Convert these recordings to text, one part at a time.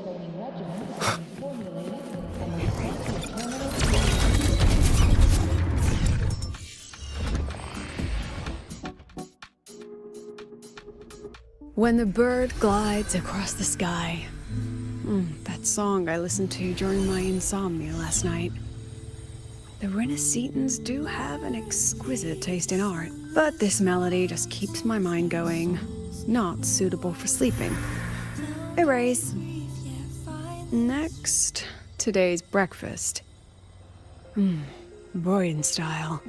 training regimen has been formulated and responsive terminal. When the bird glides across the sky. That song I listened to during my insomnia last night. The Renaissance do have an exquisite taste in art, but this melody just keeps my mind going. Not suitable for sleeping. Erase. Next, today's breakfast. Boyan style.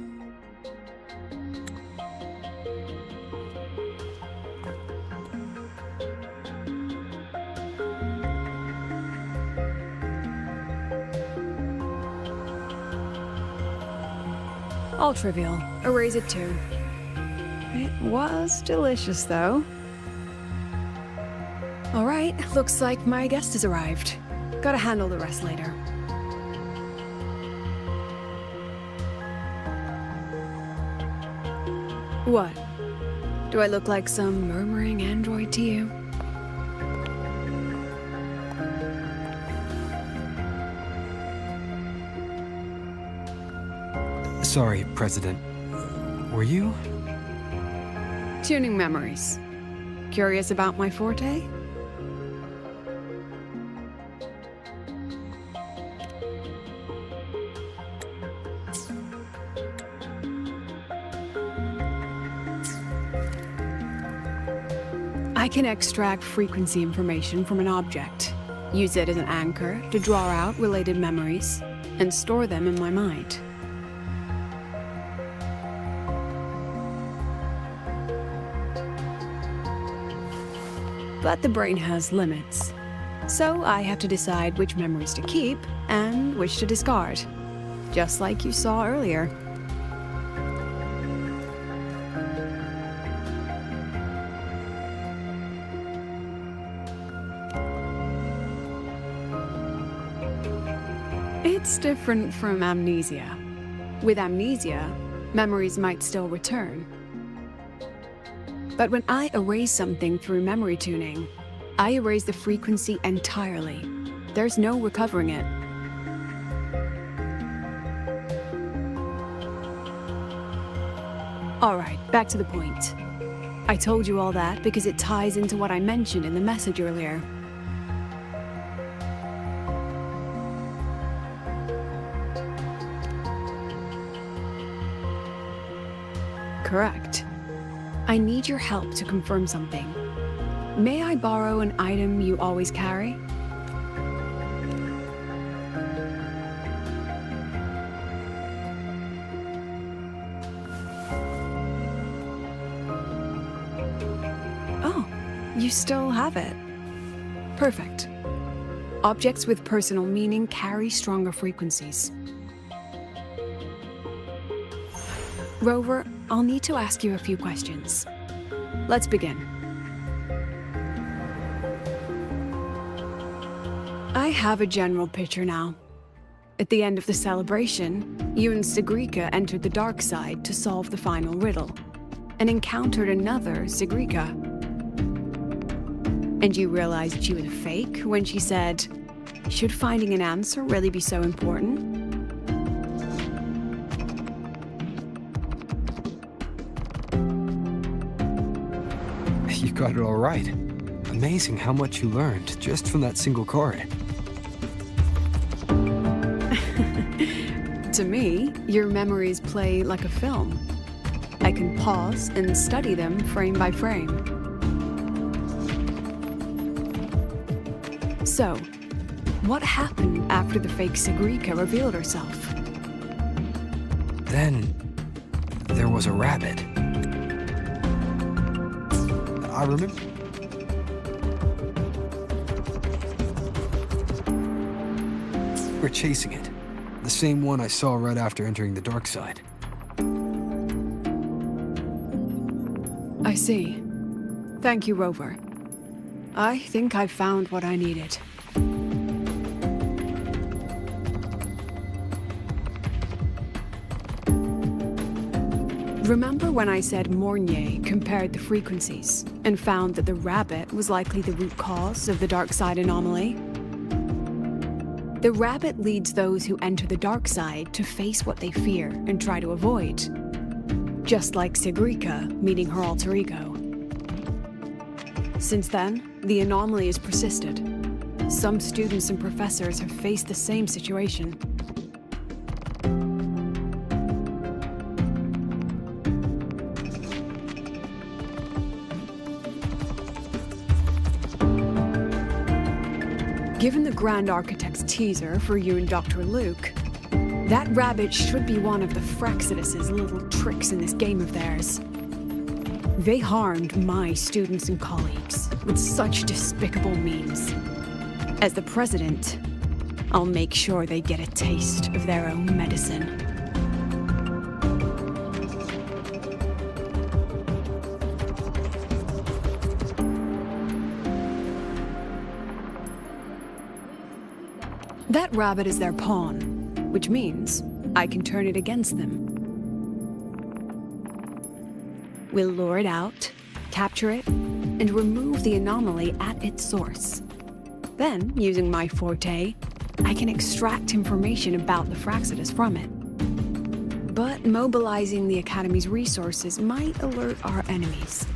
All trivial. Erase it too. It was delicious, though. Alright, looks like my guest has arrived. Gotta handle the rest later. What? Do I look like some murmuring android to you? Sorry, President. Were you? Tuning memories. Curious about my forte? I can extract frequency information from an object, use it as an anchor to draw out related memories, and store them in my mind. But the brain has limits, so I have to decide which memories to keep and which to discard, just like you saw earlier. It's different from amnesia. With amnesia, memories might still return. But when I erase something through memory tuning, I erase the frequency entirely. There's no recovering it. Alright, back to the point. I told you all that because it ties into what I mentioned in the message earlier. Correct. I need your help to confirm something. May I borrow an item you always carry? Oh, you still have it. Perfect. Objects with personal meaning carry stronger frequencies. Rover, I'll need to ask you a few questions. Let's begin. I have a general picture now. At the end of the celebration, you and Sigrika entered the dark side to solve the final riddle, and encountered another Sigrika. And you realized she was a fake when she said, "Should finding an answer really be so important?" You got it all right. Amazing how much you learned just from that single card. To me, your memories play like a film. I can pause and study them frame by frame. So, what happened after the fake Sigrika revealed herself? Then, there was a rabbit. I remember. We're chasing it. The same one I saw right after entering the dark side. I see. Thank you, Rover. I think I've found what I needed. Remember when I said Mornier compared the frequencies and found that the rabbit was likely the root cause of the dark side anomaly? The rabbit leads those who enter the dark side to face what they fear and try to avoid. Just like Sigrika meeting her alter ego. Since then, the anomaly has persisted. Some students and professors have faced the same situation. Given the Grand Architect's teaser for you and Dr. Luke, that rabbit should be one of the Fraxidus' little tricks in this game of theirs. They harmed my students and colleagues with such despicable means. As the president, I'll make sure they get a taste of their own medicine. That rabbit is their pawn, which means I can turn it against them. We'll lure it out, capture it, and remove the anomaly at its source. Then, using my forte, I can extract information about the Fraxidus from it. But mobilizing the Academy's resources might alert our enemies.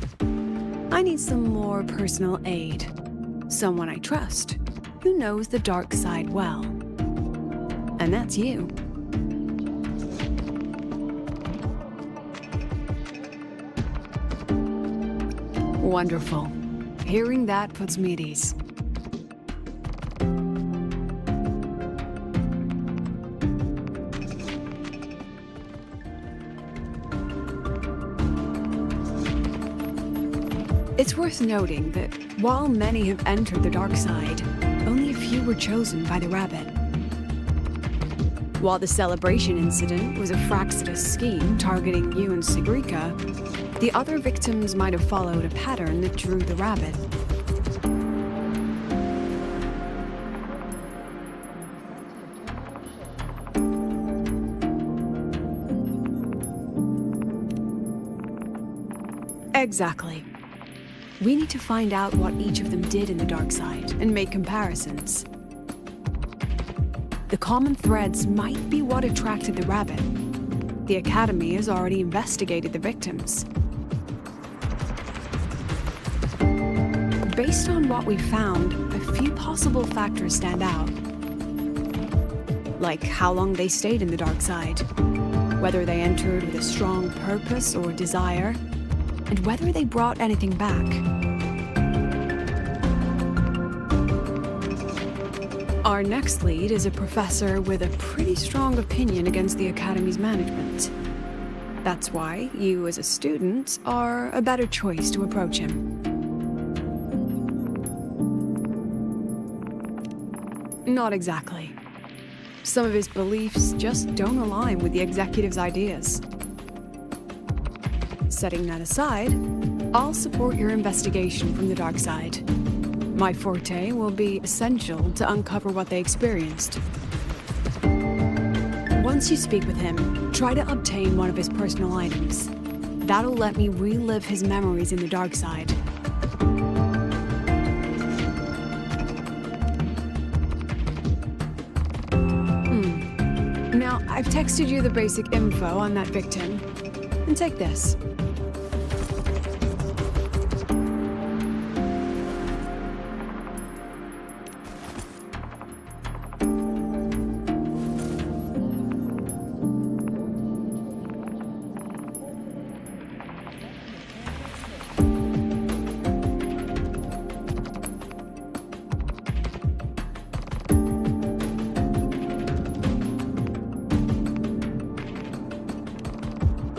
I need some more personal aid. Someone I trust, who knows the dark side well. And that's you. Wonderful. Hearing that puts me at ease. It's worth noting that while many have entered the dark side, only a few were chosen by the rabbit. While the celebration incident was a Fraxidus scheme targeting you and Sigrika, the other victims might have followed a pattern that drew the rabbit. Exactly. We need to find out what each of them did in the dark side and make comparisons. The common threads might be what attracted the rabbit. The Academy has already investigated the victims. Based on what we found, a few possible factors stand out. Like how long they stayed in the dark side, whether they entered with a strong purpose or desire, and whether they brought anything back. Our next lead is a professor with a pretty strong opinion against the Academy's management. That's why you, as a student, are a better choice to approach him. Not exactly. Some of his beliefs just don't align with the executive's ideas. Setting that aside, I'll support your investigation from the dark side. My forte will be essential to uncover what they experienced. Once you speak with him, try to obtain one of his personal items. That'll let me relive his memories in the dark side. Now, I've texted you the basic info on that victim. And take this.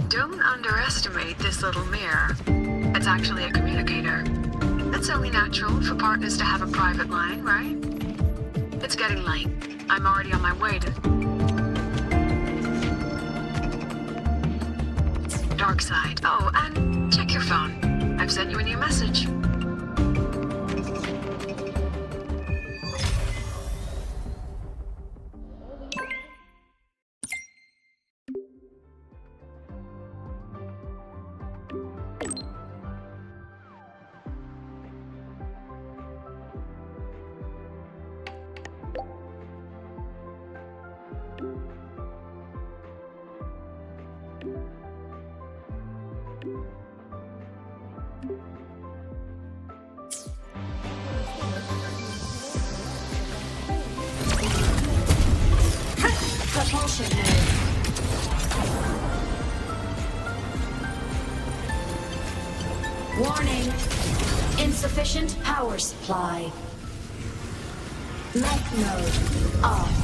Don't underestimate this little mirror. It's actually a communicator. It's only natural for partners to have a private line, right? It's getting late. I'm already on my way to... Dark side. Oh, and check your phone. I've sent you a new message. insufficient mode. Warning. Insufficient power supply. Mech mode off.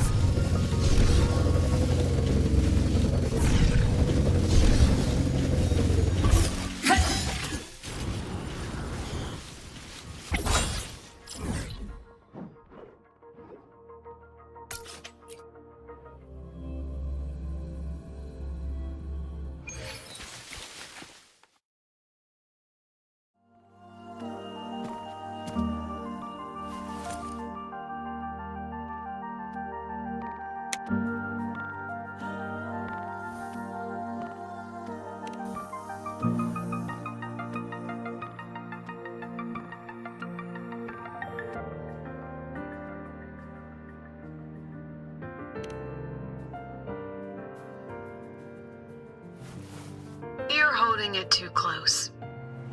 You're holding it too close.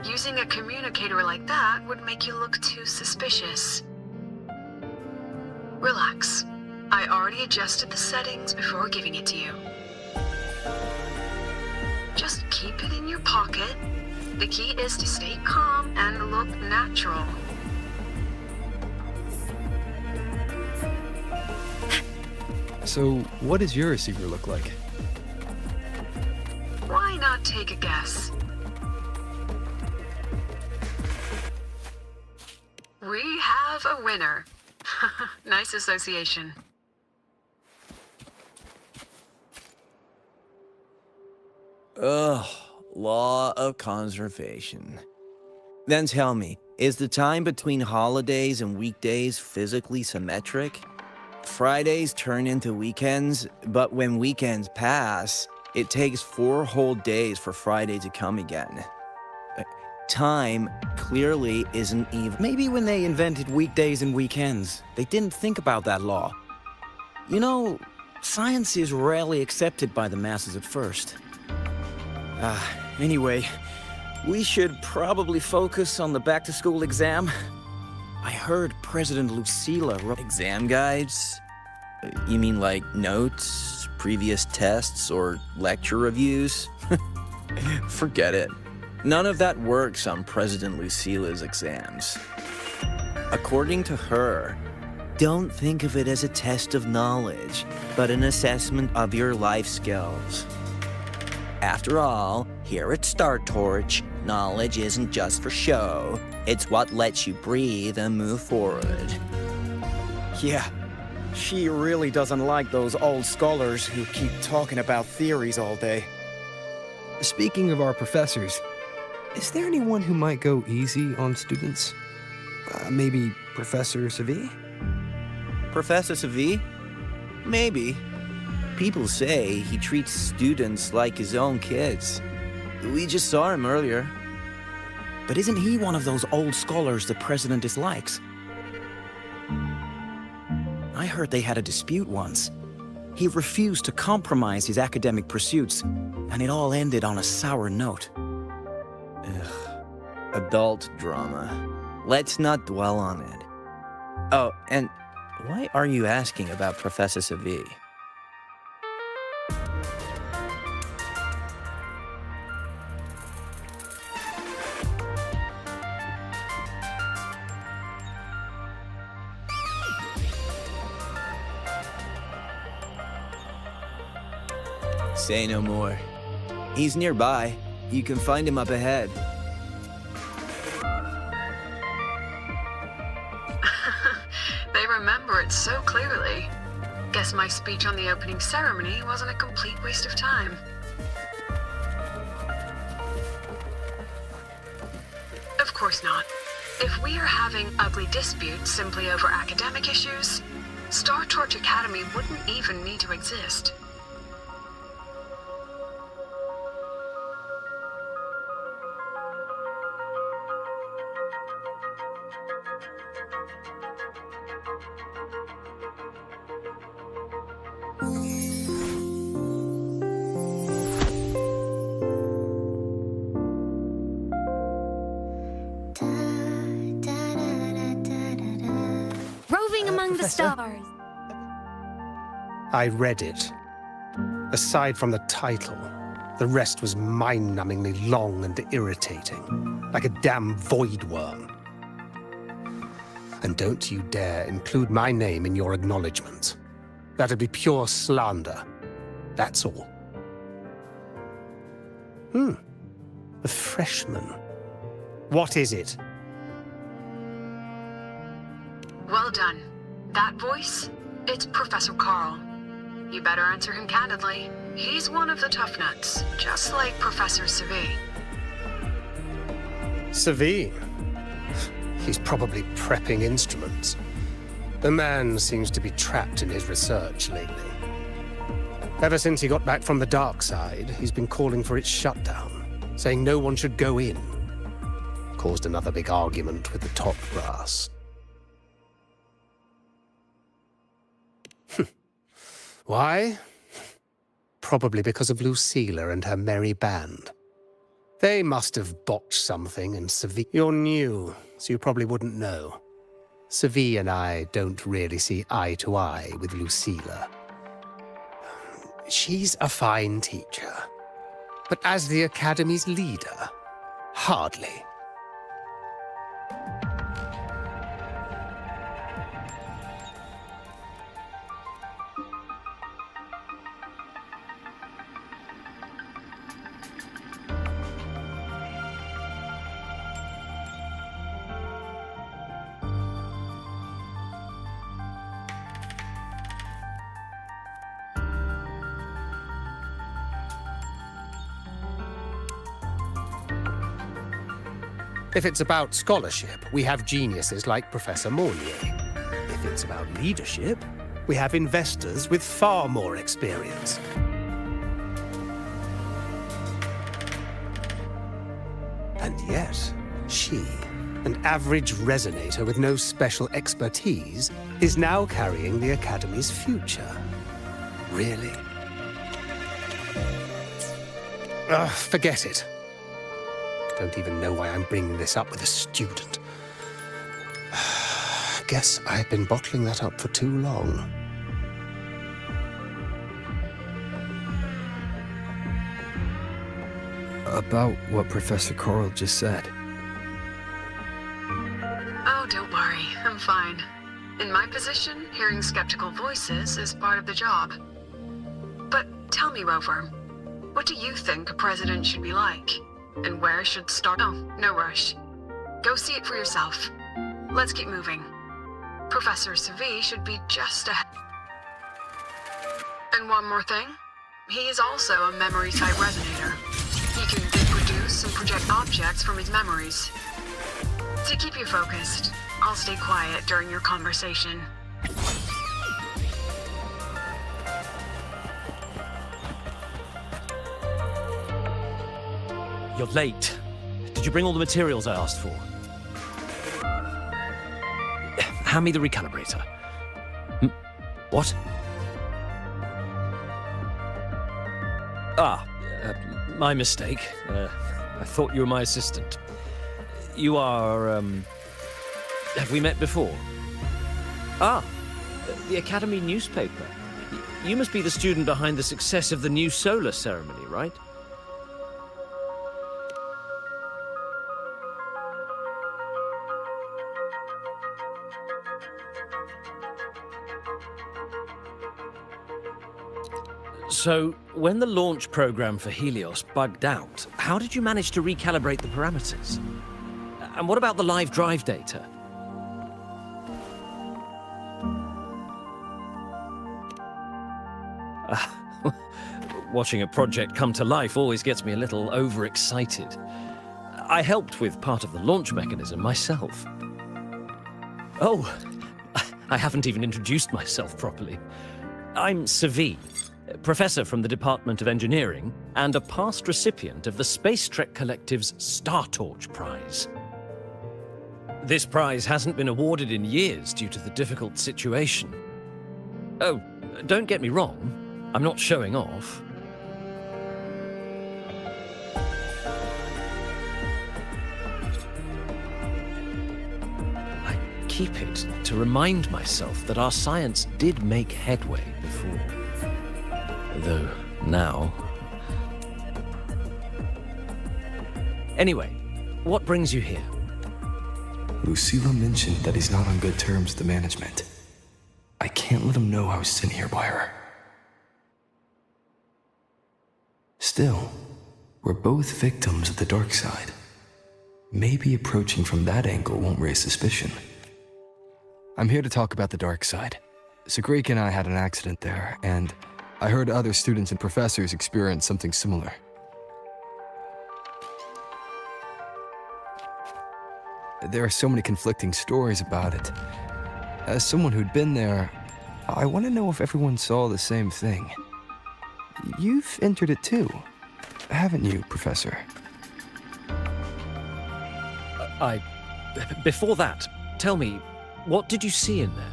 Using a communicator like that would make you look too suspicious. Relax. I already adjusted the settings before giving it to you. Just keep it in your pocket. The key is to stay calm and look natural. So, what does your receiver look like? Why not take a guess? We have a winner. Nice association. Ugh, law of conservation. Then tell me, is the time between holidays and weekdays physically symmetric? Fridays turn into weekends, but when weekends pass, it takes 4 whole days for Friday to come again. Time clearly isn't even. Maybe when they invented weekdays and weekends, they didn't think about that law. You know, science is rarely accepted by the masses at first. Anyway, we should probably focus on the back-to-school exam. I heard President Lucila wrote Exam guides? You mean like notes, previous tests, or lecture reviews? Forget it. None of that works on President Lucila's exams. According to her, don't think of it as a test of knowledge, but an assessment of your life skills. After all, here at Star Torch, knowledge isn't just for show. It's what lets you breathe and move forward. Yeah, she really doesn't like those old scholars who keep talking about theories all day. Speaking of our professors, is there anyone who might go easy on students? Maybe Professor Savi? Professor Savi? Maybe. People say he treats students like his own kids. We just saw him earlier. But isn't he one of those old scholars the president dislikes? I heard they had a dispute once. He refused to compromise his academic pursuits, and it all ended on a sour note. Ugh. Adult drama. Let's not dwell on it. Oh, and why are you asking about Professor Savi? Say no more. He's nearby. You can find him up ahead. They remember it so clearly. Guess my speech on the opening ceremony wasn't a complete waste of time. Of course not. If we are having ugly disputes simply over academic issues, Star Torch Academy wouldn't even need to exist. Roving among the stars. I read it. Aside from the title, the rest was mind-numbingly long and irritating, like a damn void worm. And don't you dare include my name in your acknowledgements. That'd be pure slander. That's all. A freshman. What is it? Well done. That voice? It's Professor Carl. You better answer him candidly. He's one of the tough nuts, just like Professor Savi. Savi? He's probably prepping instruments. The man seems to be trapped in his research lately. Ever since he got back from the dark side, he's been calling for its shutdown, saying no one should go in. Caused another big argument with the top brass. Why? Probably because of Lucilla and her merry band. They must have botched something, and Savi... You're new, so you probably wouldn't know. Savi and I don't really see eye to eye with Lucilla. She's a fine teacher, but as the Academy's leader, hardly. If it's about scholarship, we have geniuses like Professor Mornier. If it's about leadership, we have investors with far more experience. And yet, she, an average resonator with no special expertise, is now carrying the Academy's future. Really? Forget it. Don't even know why I'm bringing this up with a student. Guess I've been bottling that up for too long. About what Professor Coral just said. Oh, don't worry. I'm fine. In my position, hearing skeptical voices is part of the job. But tell me, Rover, what do you think a president should be like? And where should start? Oh, no rush. Go see it for yourself. Let's keep moving. Professor Savi should be just ahead. And one more thing. He is also a memory site resonator. He can reproduce and project objects from his memories. To keep you focused, I'll stay quiet during your conversation. You're late. Did you bring all the materials I asked for? Hand me the recalibrator. What? My mistake. I thought you were my assistant. You are, have we met before? The Academy newspaper. You must be the student behind the success of the new solar ceremony, right? So, when the launch program for Helios bugged out, how did you manage to recalibrate the parameters? And what about the live drive data? Watching a project come to life always gets me a little overexcited. I helped with part of the launch mechanism myself. Oh, I haven't even introduced myself properly. I'm Savi, professor from the Department of Engineering and a past recipient of the Space Trek Collective's Star Torch Prize. This prize hasn't been awarded in years due to the difficult situation. Oh, don't get me wrong, I'm not showing off. I keep it to remind myself that our science did make headway before. Though Now. Anyway, what brings you here? Lucilla mentioned that he's not on good terms with the management. I can't let him know I was sent here by her. Still, we're both victims of the dark side. Maybe approaching from that angle won't raise suspicion. I'm here to talk about the dark side. Sagrika and I had an accident there, and I heard other students and professors experience something similar. There are so many conflicting stories about it. As someone who'd been there, I want to know if everyone saw the same thing. You've entered it too, haven't you, Professor? Before that, tell me, what did you see in there?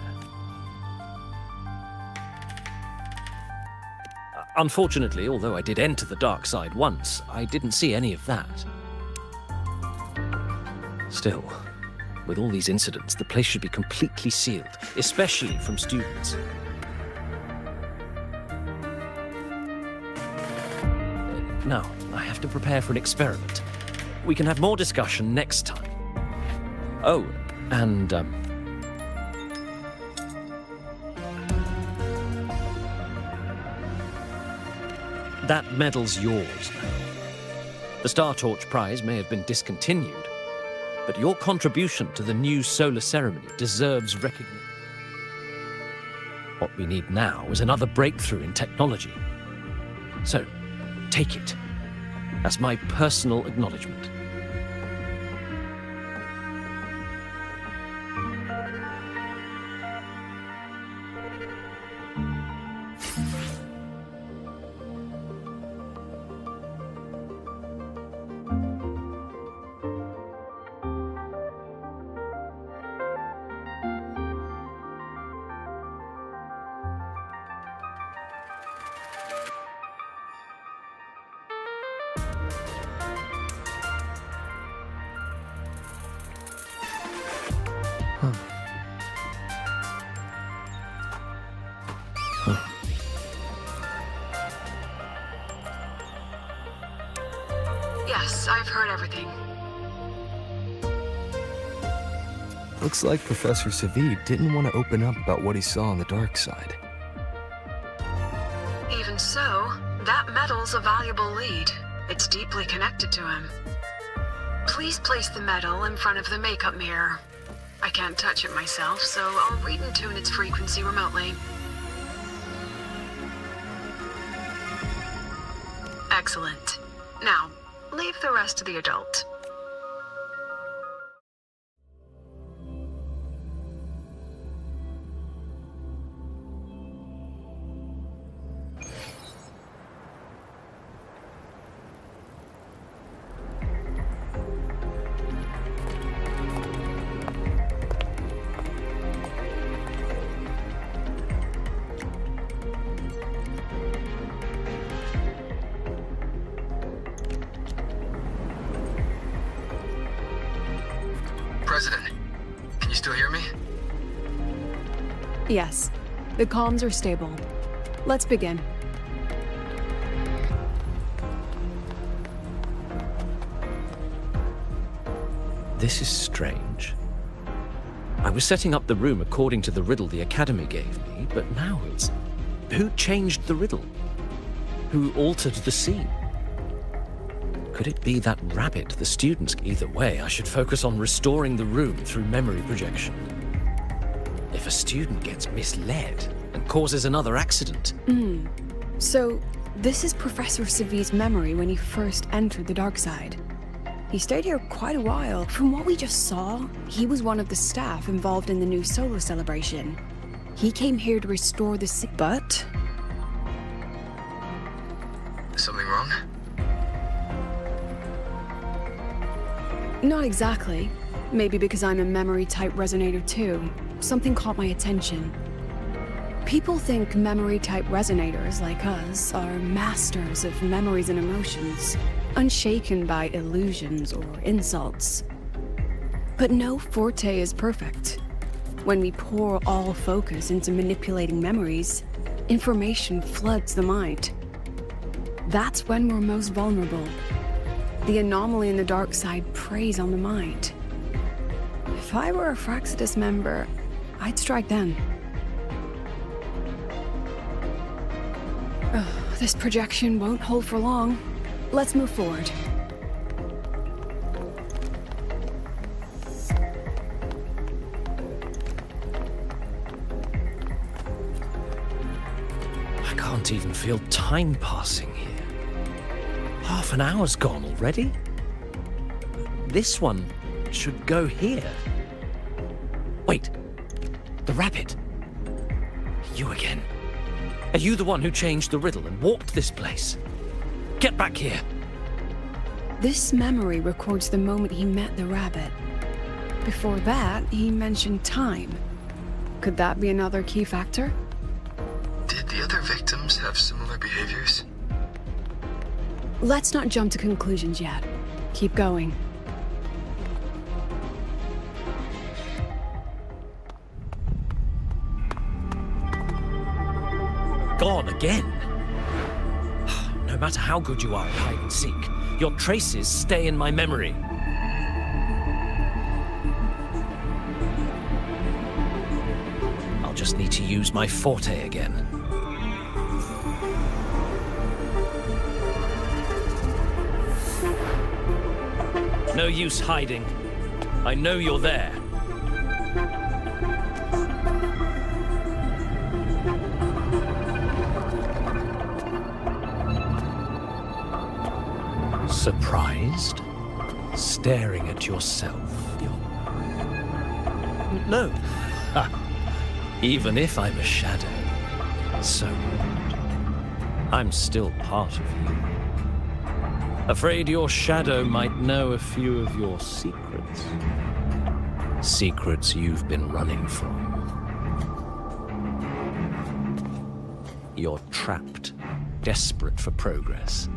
Unfortunately, although I did enter the dark side once, I didn't see any of that. Still, with all these incidents, the place should be completely sealed, especially from students. Now, I have to prepare for an experiment. We can have more discussion next time. Oh, and, that medal's yours now. The Star Torch Prize may have been discontinued, but your contribution to the new solar ceremony deserves recognition. What we need now is another breakthrough in technology. So, take it as my personal acknowledgement. Yes, I've heard everything. Looks like Professor Savid didn't want to open up about what he saw on the dark side. Even so, that medal's a valuable lead. It's deeply connected to him. Please place the medal in front of the makeup mirror. I can't touch it myself, so I'll read and tune its frequency remotely. Excellent. Now, leave the rest to the adult. President, can you still hear me? Yes, the comms are stable. Let's begin. This is strange. I was setting up the room according to the riddle the Academy gave me, but now it's... Who changed the riddle? Who altered the scene? Could it be that rabbit the students... Either way, I should focus on restoring the room through memory projection. If a student gets misled and causes another accident... So, this is Professor Savid's memory when he first entered the dark side. He stayed here quite a while. From what we just saw, he was one of the staff involved in the new solar celebration. He came here to restore the but... Something wrong? Not exactly. Maybe because I'm a memory-type resonator too. Something caught my attention. People think memory-type resonators like us are masters of memories and emotions, unshaken by illusions or insults. But no forte is perfect. When we pour all focus into manipulating memories, information floods the mind. That's when we're most vulnerable. The anomaly in the dark side preys on the mind. If I were a Fraxidus member, I'd strike then. This projection won't hold for long. Let's move forward. I can't even feel time passing here. Half an hour's gone already. This one should go here. Wait, the rabbit. You again. Are you the one who changed the riddle and walked this place? Get back here. This memory records the moment he met the rabbit. Before that, he mentioned time. Could that be another key factor? Did the other victims have similar behaviors? Let's not jump to conclusions yet. Keep going. Gone again. No matter how good you are at hide and seek, your traces stay in my memory. I'll just need to use my forte again. No use hiding. I know you're there. Surprised? Staring at yourself? No. Even if I'm a shadow, so what? I'm still part of you. Afraid your shadow might know a few of your secrets. Secrets you've been running from. You're trapped, desperate for progress.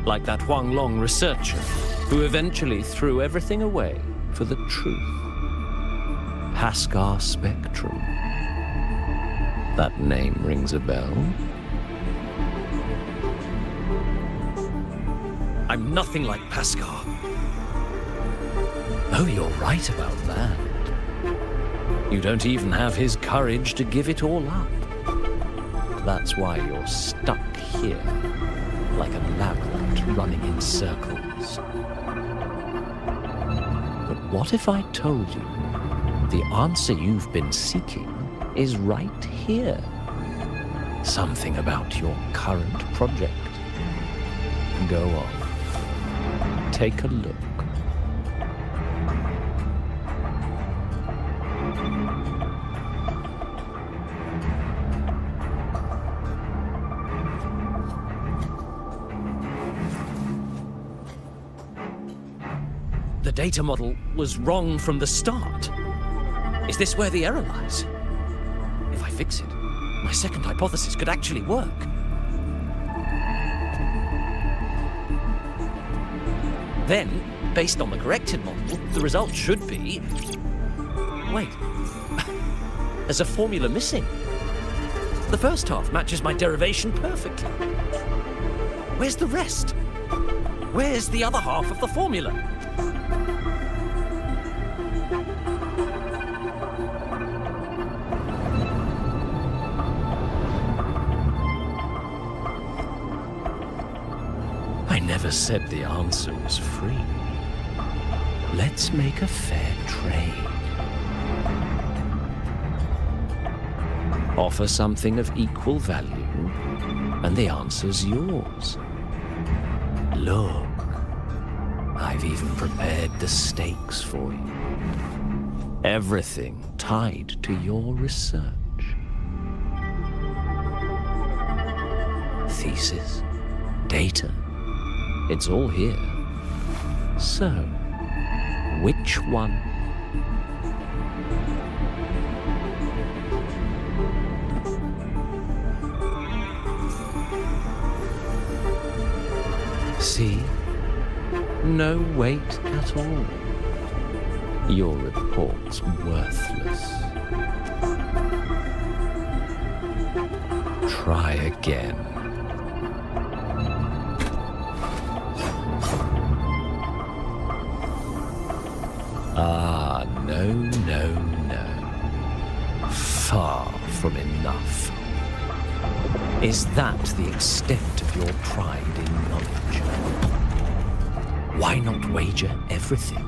Like that Huang Long researcher, who eventually threw everything away for the truth. Pascar Spectrum. That name rings a bell. I'm nothing like Pascar. Oh, you're right about that. You don't even have his courage to give it all up. That's why you're stuck here. Like a labyrinth running in circles. But what if I told you the answer you've been seeking is right here? Something about your current project. Go on. Take a look. The data model was wrong from the start. Is this where the error lies? If I fix it, my second hypothesis could actually work. Then, based on the corrected model, the result should be... Wait. There's a formula missing. The first half matches my derivation perfectly. Where's the rest? Where's the other half of the formula? I never said the answer was free. Let's make a fair trade. Offer something of equal value, and the answer's yours. Look, I've even prepared the stakes for you. Everything tied to your research. Thesis, data, it's all here. So, which one? See? No weight at all. Your report's worthless. Try again. Ah, no, no, no. Far from enough. Is that the extent of your pride in knowledge? Why not wager everything?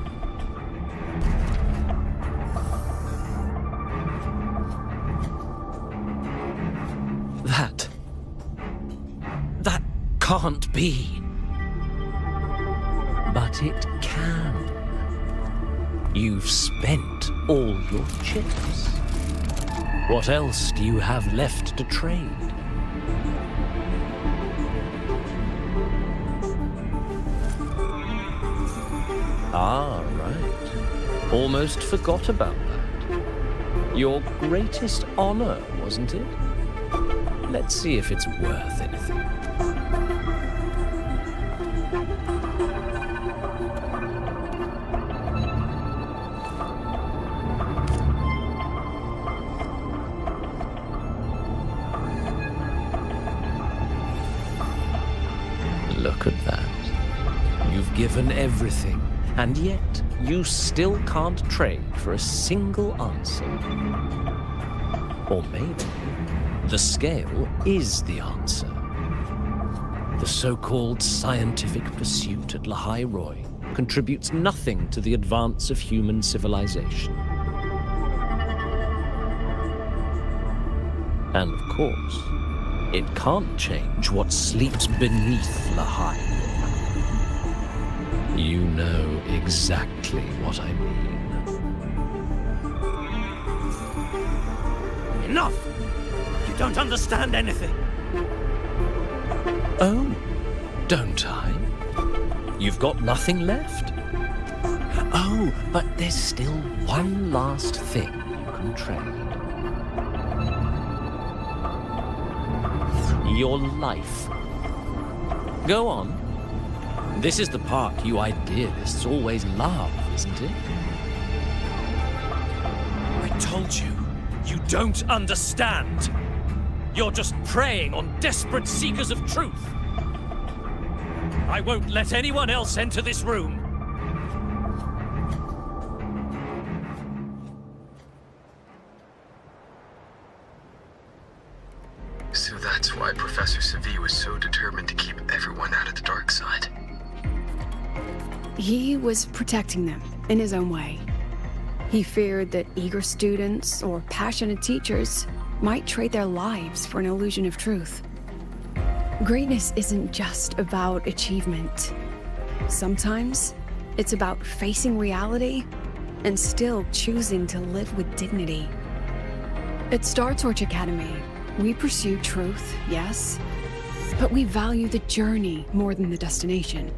That can't be. But it can. You've spent all your chips. What else do you have left to trade? Ah, right. Almost forgot about that. Your greatest honor, wasn't it? Let's see if it's worth anything. Look at that. You've given everything, and yet you still can't trade for a single answer. Or maybe the scale is the answer. The so-called scientific pursuit at Lahai Roy contributes nothing to the advance of human civilization. And of course, it can't change what sleeps beneath Lahai Roy. You know exactly what I mean. Enough! You don't understand anything. Oh, don't I? You've got nothing left? Oh, but there's still one last thing you can trade. Your life. Go on. This is the part you idealists always love, isn't it? I told you, you don't understand. You're just preying on desperate seekers of truth. I won't let anyone else enter this room. So that's why Professor Savi was so determined to keep everyone out of the dark side. He was protecting them in his own way. He feared that eager students or passionate teachers might trade their lives for an illusion of truth. Greatness isn't just about achievement. Sometimes it's about facing reality and still choosing to live with dignity. At Star Torch Academy, we pursue truth, yes, but we value the journey more than the destination.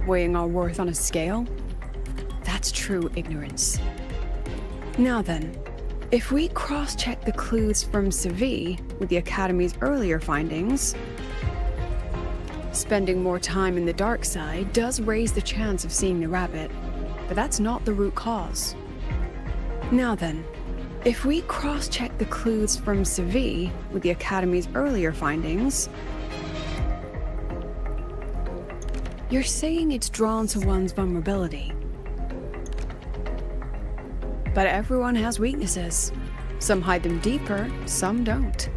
Weighing our worth on a scale? That's true ignorance. Now then, if we cross-check the clues from Savi with the Academy's earlier findings, spending more time in the dark side does raise the chance of seeing the rabbit, but that's not the root cause. Now then, if we cross-check the clues from Savi with the Academy's earlier findings, you're saying it's drawn to one's vulnerability. But everyone has weaknesses. Some hide them deeper, some don't.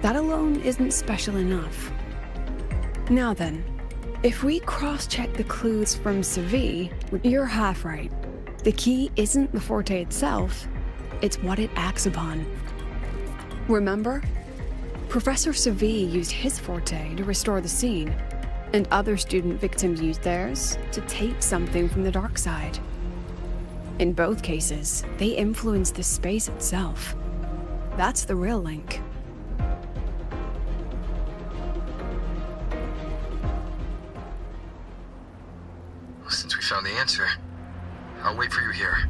That alone isn't special enough. Now then, if we cross-check the clues from Savi, you're half right. The key isn't the forte itself, it's what it acts upon. Remember? Professor Savi used his forte to restore the scene, and other student victims used theirs to take something from the dark side. In both cases, they influenced the space itself. That's the real link. Since we found the answer, I'll wait for you here.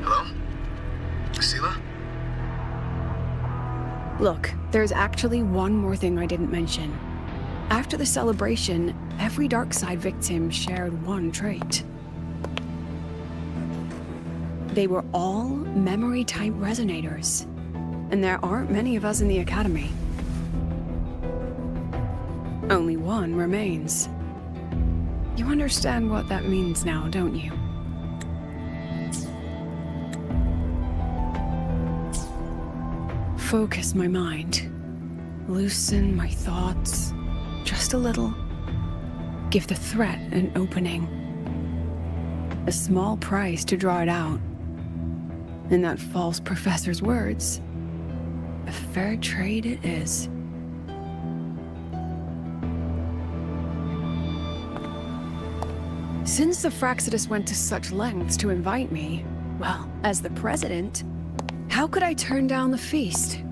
Hello? Lucila? Look, there's actually one more thing I didn't mention. After the celebration, every Darkside victim shared one trait. They were all memory-type resonators, and there aren't many of us in the Academy. Only one remains. You understand what that means now, don't you? Focus my mind. Loosen my thoughts. Just a little. Give the threat an opening. A small price to draw it out. In that false professor's words, a fair trade it is. Since the Fraxidus went to such lengths to invite me, well, as the president, how could I turn down the feast?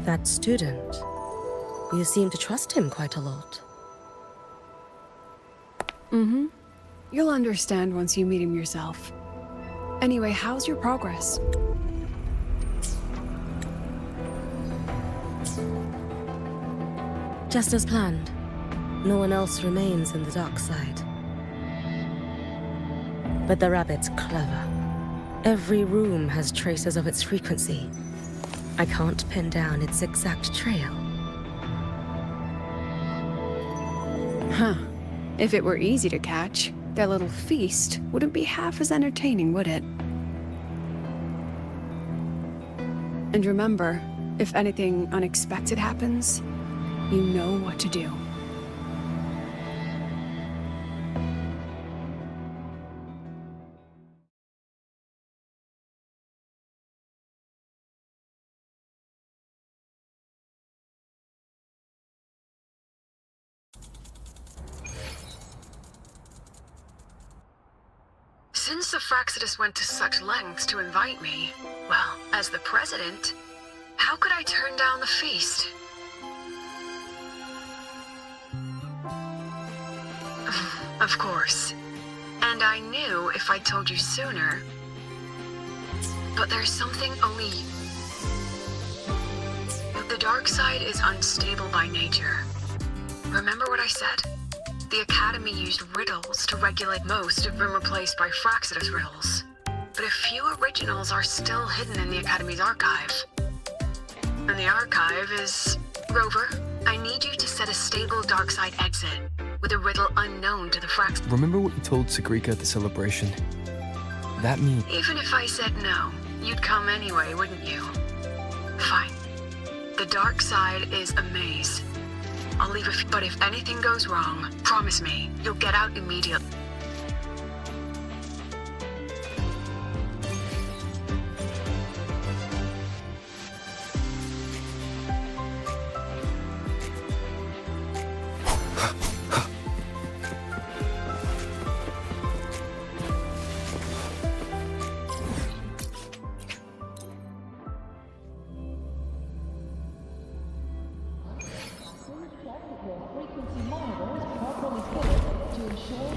That student, you seem to trust him quite a lot. Mm-hmm. You'll understand once you meet him yourself. Anyway, how's your progress? Just as planned. No one else remains in the dark side. But the rabbit's clever. Every room has traces of its frequency. I can't pin down its exact trail. Huh. If it were easy to catch, that little feast wouldn't be half as entertaining, would it? And remember, if anything unexpected happens, you know what to do. Since the Fraxidus went to such lengths to invite me, well, as the president, how could I turn down the feast? Of course. And I knew if I told you sooner. But there's something only... The dark side is unstable by nature. Remember what I said? The Academy used riddles to regulate. Most have been replaced by Fraxidus riddles. But a few originals are still hidden in the Academy's archive. And the archive is... Rover, I need you to set a stable dark side exit with a riddle unknown to the Frax... Remember what you told Sagrika at the celebration? That means... Even if I said no, you'd come anyway, wouldn't you? Fine. The dark side is a maze. I'll leave a few, but if anything goes wrong, promise me, you'll get out immediately. Frequency monitors properly fitted to ensure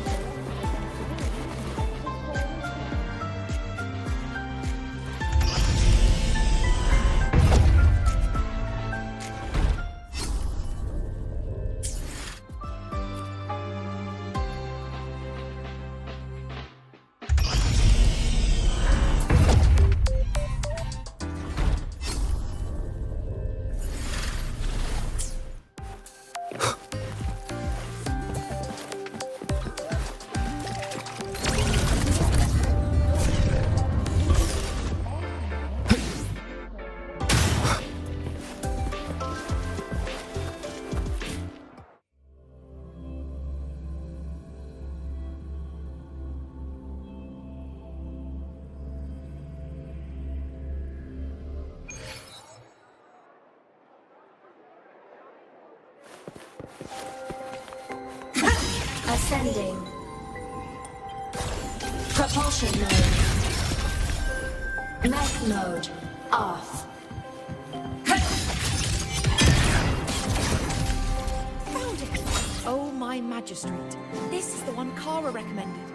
Ascending. Propulsion mode. Mech mode off. Found it! Oh, my magistrate. This is the one Kara recommended.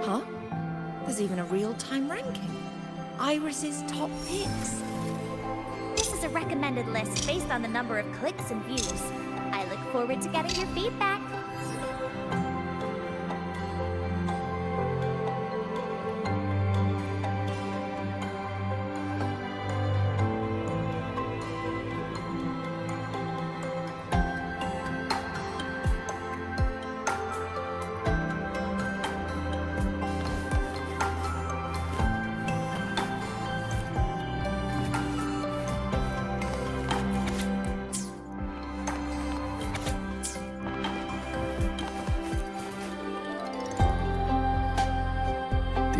Huh? There's even a real-time ranking. Iris's top picks. This is a recommended list based on the number of clicks and views. I look forward to getting your feedback.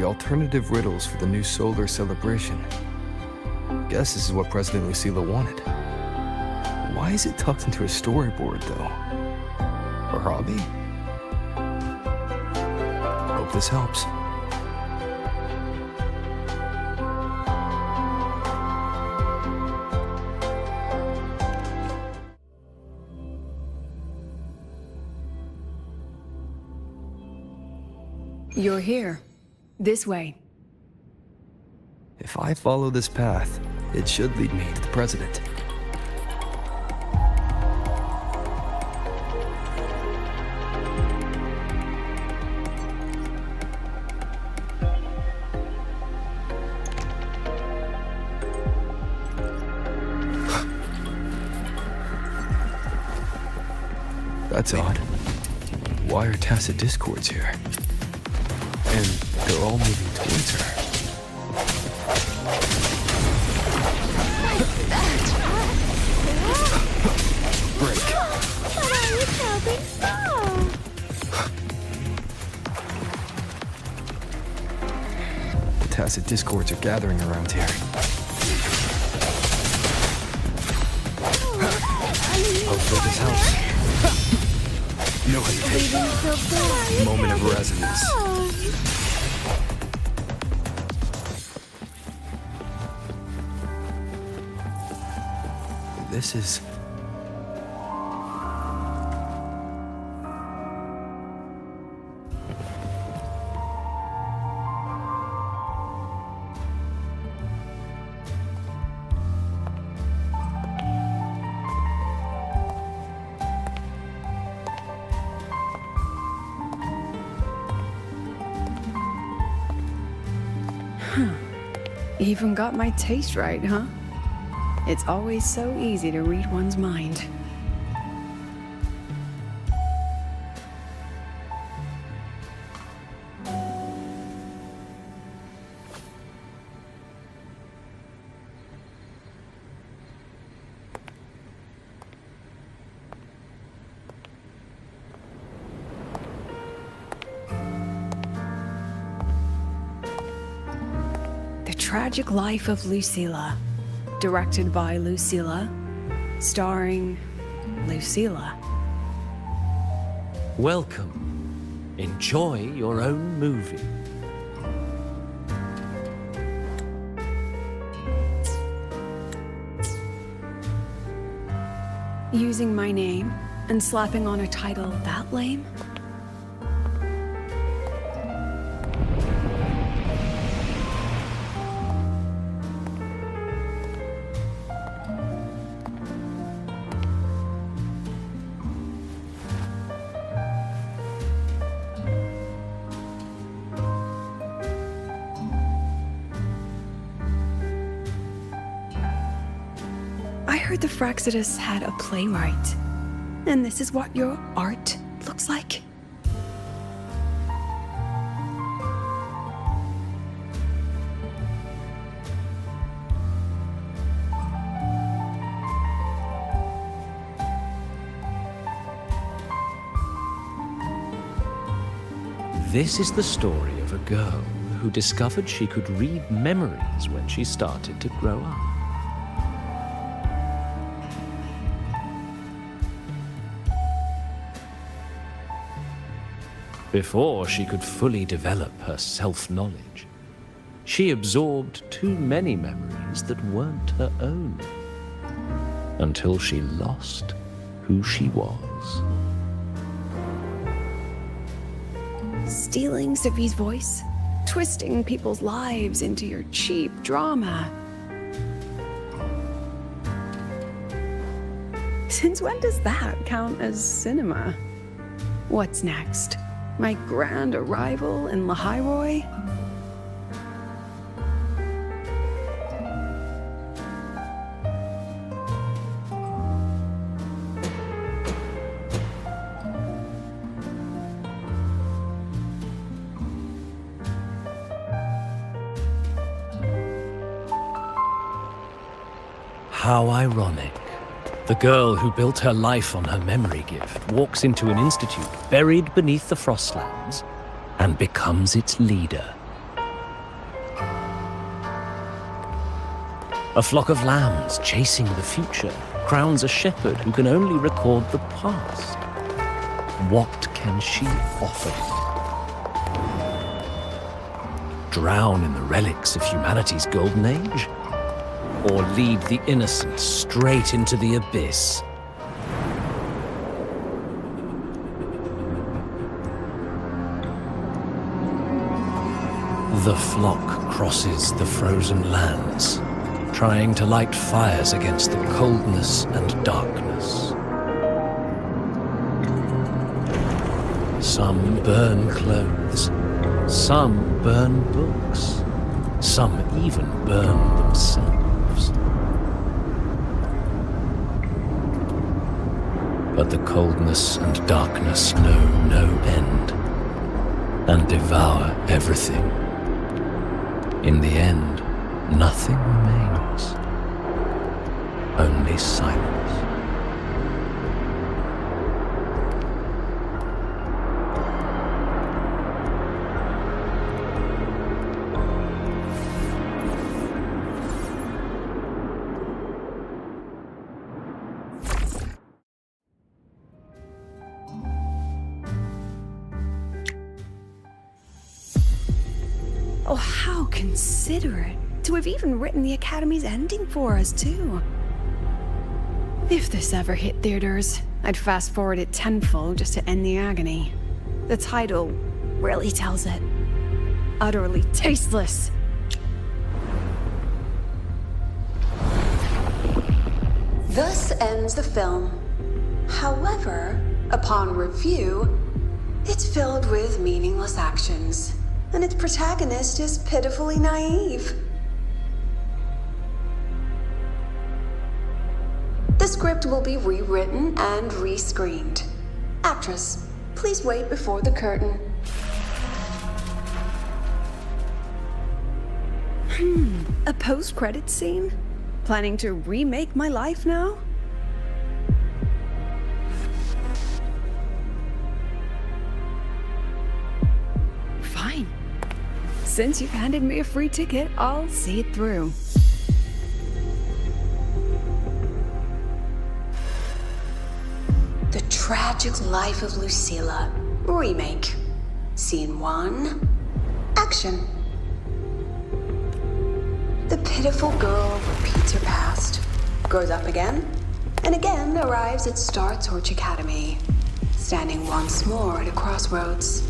The alternative riddles for the new solar celebration. Guess this is what President Lucilla wanted. Why is it tucked into a storyboard, though? Her hobby? Hope this helps. You're here. This way. If I follow this path, it should lead me to the president. That's odd. Why are tacit discords here? And they're all moving towards her. Break. But I was helping Saul. The tacit discords are gathering around here. Hopefully this helps. No hesitation. Moment of resonance. This is... Even got my taste right, huh? It's always so easy to read one's mind. The Tragic Life of Lucilla. Directed by Lucilla, starring Lucilla. Welcome. Enjoy your own movie. Using my name and slapping on a title that lame? I heard the Fraxidus had a playwright. And this is what your art looks like? This is the story of a girl who discovered she could read memories when she started to grow up. Before she could fully develop her self-knowledge, she absorbed too many memories that weren't her own, until she lost who she was. Stealing Sophie's voice? Twisting people's lives into your cheap drama? Since when does that count as cinema? What's next? My grand arrival in Lahiroy? How ironic. The girl who built her life on her memory gift walks into an institute buried beneath the Frostlands and becomes its leader. A flock of lambs chasing the future crowns a shepherd who can only record the past. What can she offer? Drown in the relics of humanity's golden age? Or lead the innocent straight into the abyss? The flock crosses the frozen lands, trying to light fires against the coldness and darkness. Some burn clothes, some burn books, some even burn themselves. But the coldness and darkness know no end, and devour everything. In the end, nothing remains, only silence. Oh, how considerate to have even written the Academy's ending for us, too. If this ever hit theaters, I'd fast forward it tenfold just to end the agony. The title really tells it. Utterly tasteless. Thus ends the film. However, upon review, it's filled with meaningless actions, and its protagonist is pitifully naive. The script will be rewritten and rescreened. Actress, please wait before the curtain. A post-credits scene? Planning to remake my life now? Fine. Since you've handed me a free ticket, I'll see it through. The Tragic Life of Lucilla. Remake. Scene 1. Action. The pitiful girl repeats her past, grows up again, and again arrives at Star Torch Academy, standing once more at a crossroads.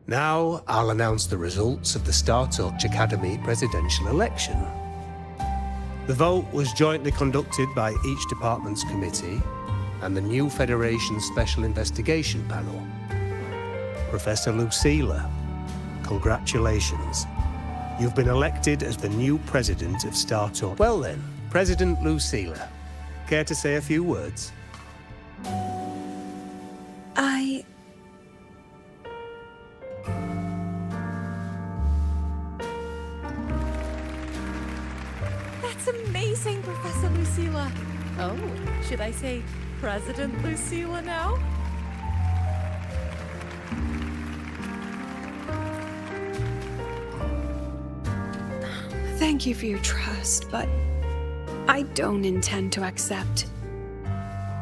Now, I'll announce the results of the Star Torch Academy presidential election. The vote was jointly conducted by each department's committee and the new Federation's Special Investigation Panel. Professor Lucilla, congratulations. You've been elected as the new president of Star Torch. Well then, President Lucilla, care to say a few words? That's amazing, Professor Lucilla. Oh, should I say President Lucilla now? Thank you for your trust, but I don't intend to accept.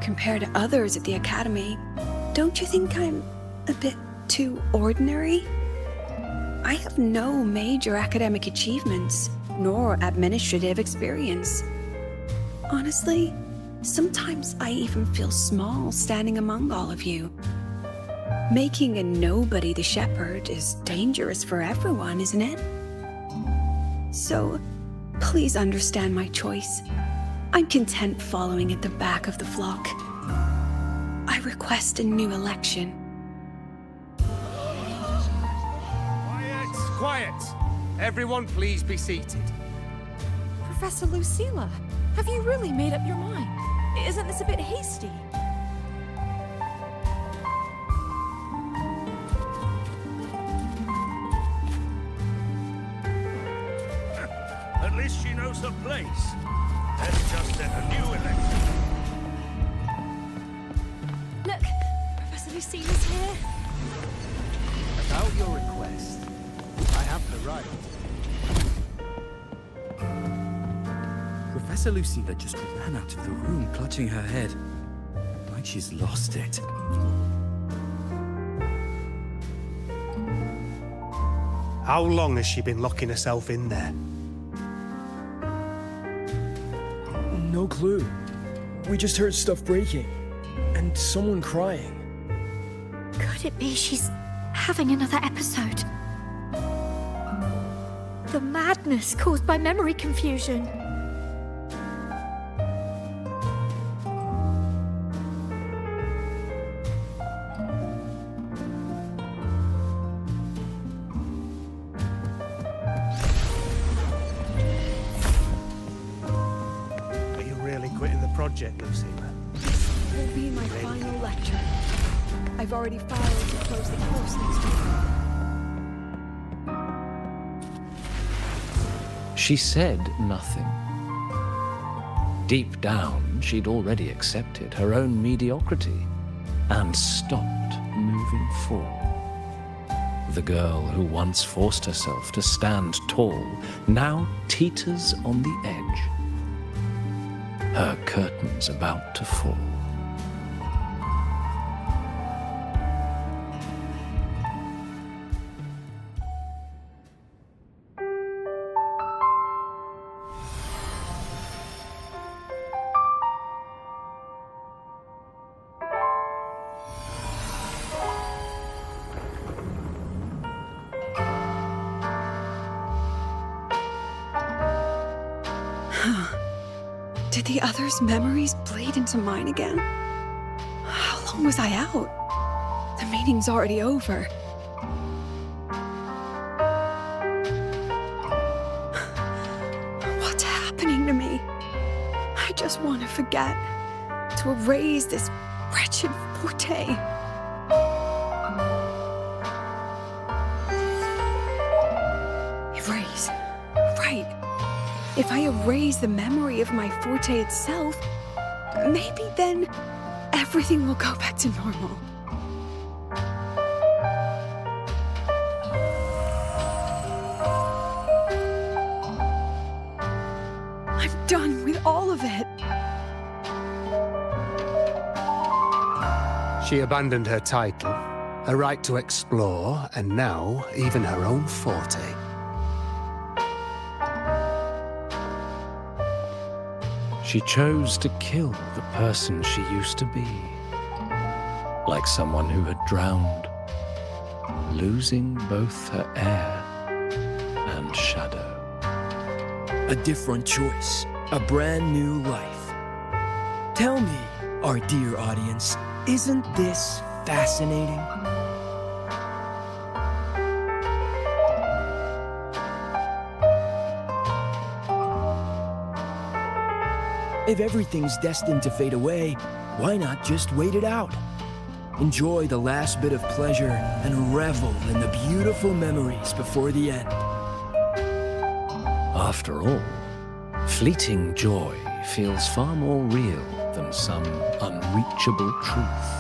Compared to others at the Academy, don't you think I'm a bit too ordinary? I have no major academic achievements, nor administrative experience. Honestly, sometimes I even feel small standing among all of you. Making a nobody the shepherd is dangerous for everyone, isn't it? So, please understand my choice. I'm content following at the back of the flock. I request a new election. Quiet! Quiet! Everyone please be seated. Professor Lucilla, have you really made up your mind? Isn't this a bit hasty? At least she knows her place. Let's just set a new election. Look, Professor Lucina's here. About your request, I have the right. Professor Lucina just ran out of the room, clutching her head. Like she's lost it. How long has she been locking herself in there? No clue. We just heard stuff breaking. And someone crying. Could it be she's having another episode? The madness caused by memory confusion. Are you really quitting the project, Lucina? This will be my final lecture. I've already filed to close the course next week. She said nothing. Deep down, she'd already accepted her own mediocrity and stopped moving forward. The girl who once forced herself to stand tall now teeters on the edge. Her curtain's about to fall. Did the others' memories bleed into mine again? How long was I out? The meeting's already over. What's happening to me? I just want to forget, to erase this wretched forte. Erase. Right. If I erase the memory of my forte itself, maybe then everything will go back to normal. I'm done with all of it. She abandoned her title, her right to explore, and now even her own forte. She chose to kill the person she used to be, like someone who had drowned, losing both her air and shadow. A different choice. A brand new life. Tell me, our dear audience, isn't this fascinating? If everything's destined to fade away, why not just wait it out? Enjoy the last bit of pleasure and revel in the beautiful memories before the end. After all, fleeting joy feels far more real than some unreachable truth.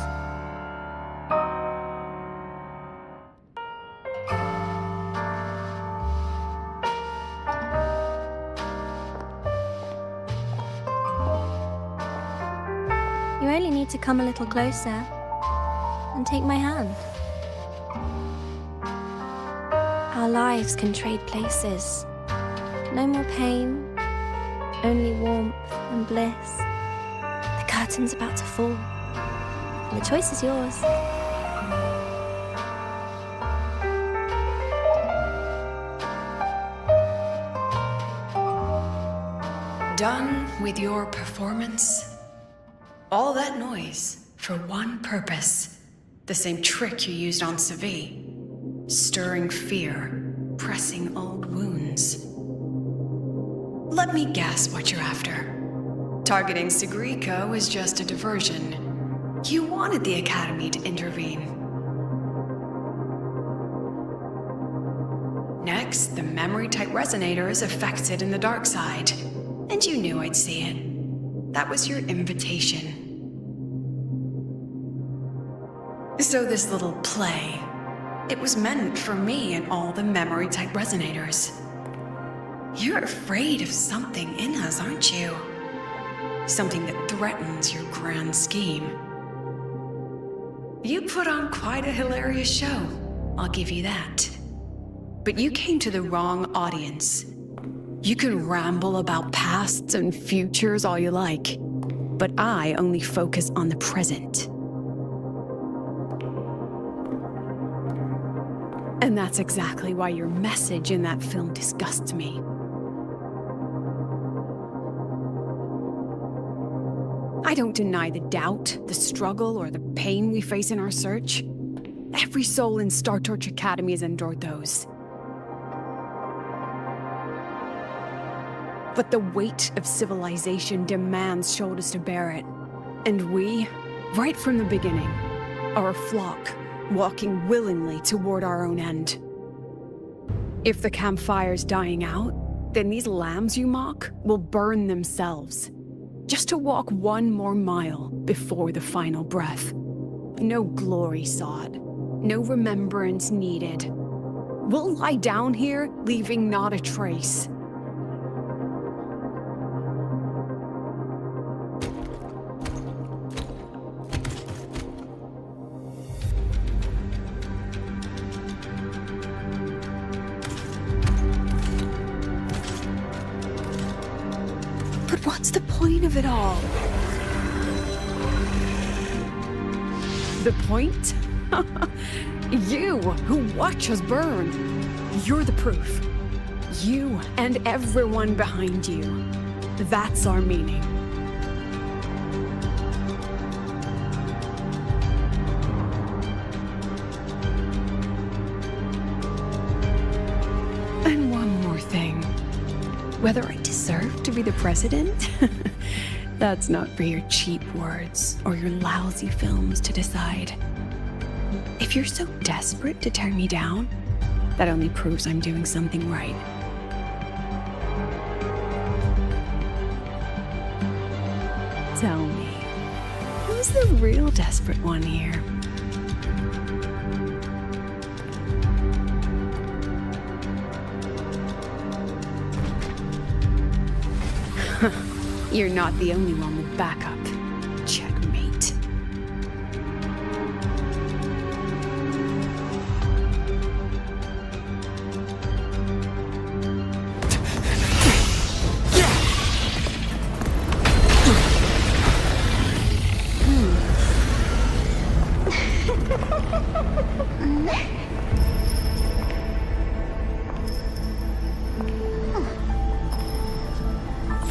You only need to come a little closer and take my hand. Our lives can trade places. No more pain, only warmth and bliss. The curtain's about to fall. And the choice is yours. Done with your performance? All that noise for one purpose. The same trick you used on Savi. Stirring fear, pressing old wounds. Let me guess what you're after. Targeting Sigrika was just a diversion. You wanted the Academy to intervene. Next, Phoenix, the memory-type resonator is affected in the dark side. And you knew I'd see it. That was your invitation. So this little play, it was meant for me and all the memory-type resonators. You're afraid of something in us, aren't you? Something that threatens your grand scheme. You put on quite a hilarious show, I'll give you that. But you came to the wrong audience. You can ramble about pasts and futures all you like, but I only focus on the present. And that's exactly why your message in that film disgusts me. I don't deny the doubt, the struggle, or the pain we face in our search. Every soul in Star Torch Academy has endured those. But the weight of civilization demands shoulders to bear it. And we, right from the beginning, are a flock, walking willingly toward our own end. If the campfire's dying out, then these lambs you mock will burn themselves, just to walk one more mile before the final breath. No glory sought, no remembrance needed. We'll lie down here, leaving not a trace. But what's the point of it all? The point? You, who watch us burn. You're the proof. You and everyone behind you. That's our meaning. And one more thing. Whether I deserve to be the president? That's not for your cheap words or your lousy films to decide. If you're so desperate to tear me down, that only proves I'm doing something right. Tell me, who's the real desperate one here? You're not the only one with backup. Checkmate.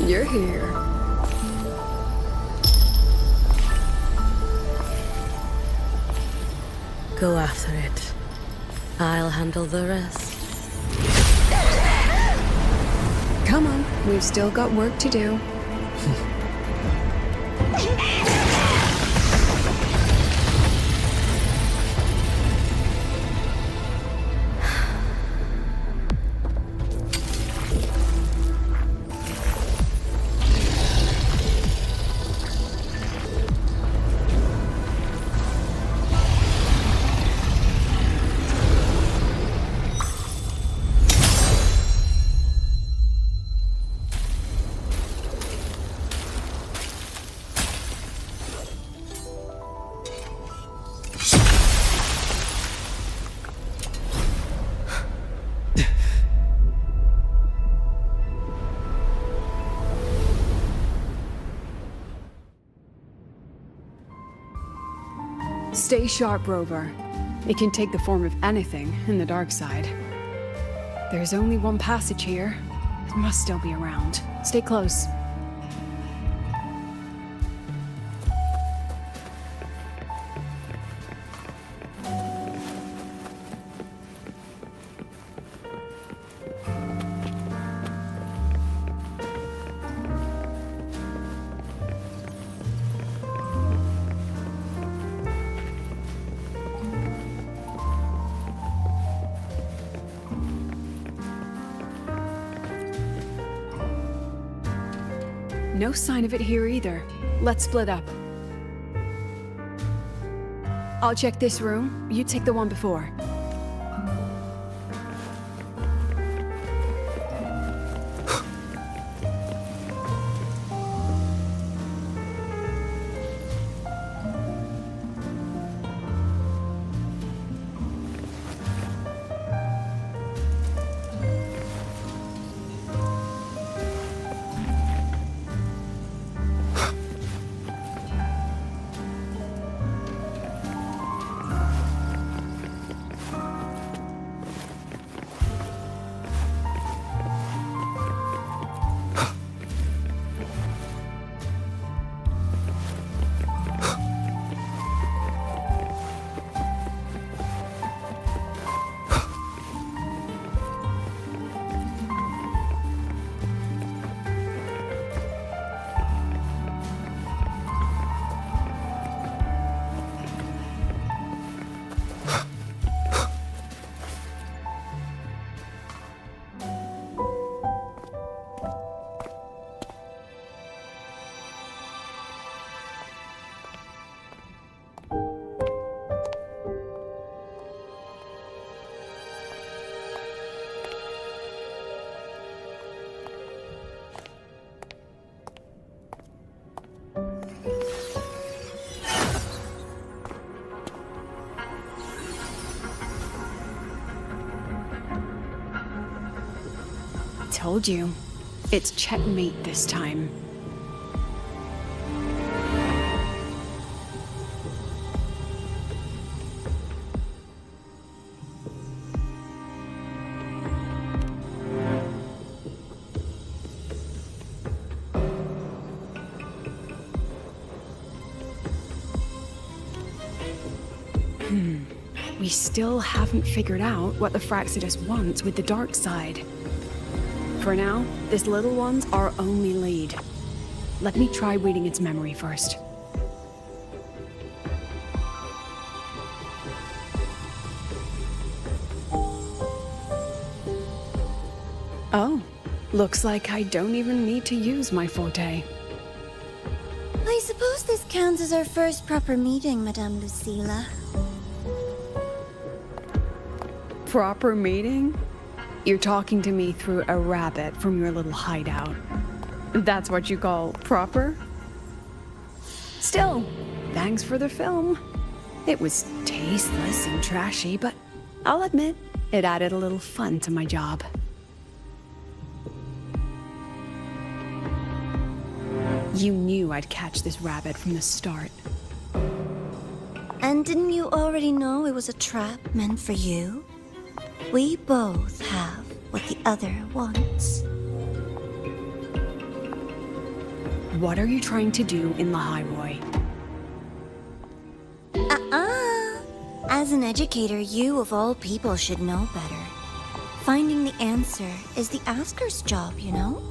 You're here. Go after it. I'll handle the rest. Come on, we've still got work to do. Stay sharp, Rover. It can take the form of anything in the dark side. There's only one passage here. It must still be around. Stay close. No sign of it here either. Let's split up. I'll check this room. You take the one before. Told you. It's checkmate this time. We still haven't figured out what the Fraxidus wants with the dark side. For now, this little one's our only lead. Let me try reading its memory first. Oh, looks like I don't even need to use my forte. I suppose this counts as our first proper meeting, Madame Lucilla. Proper meeting? You're talking to me through a rabbit from your little hideout. That's what you call proper? Still, thanks for the film. It was tasteless and trashy, but I'll admit, it added a little fun to my job. You knew I'd catch this rabbit from the start. And didn't you already know it was a trap meant for you? We both have what the other wants. What are you trying to do in the highway? As an educator, you of all people should know better. Finding the answer is the asker's job, you know?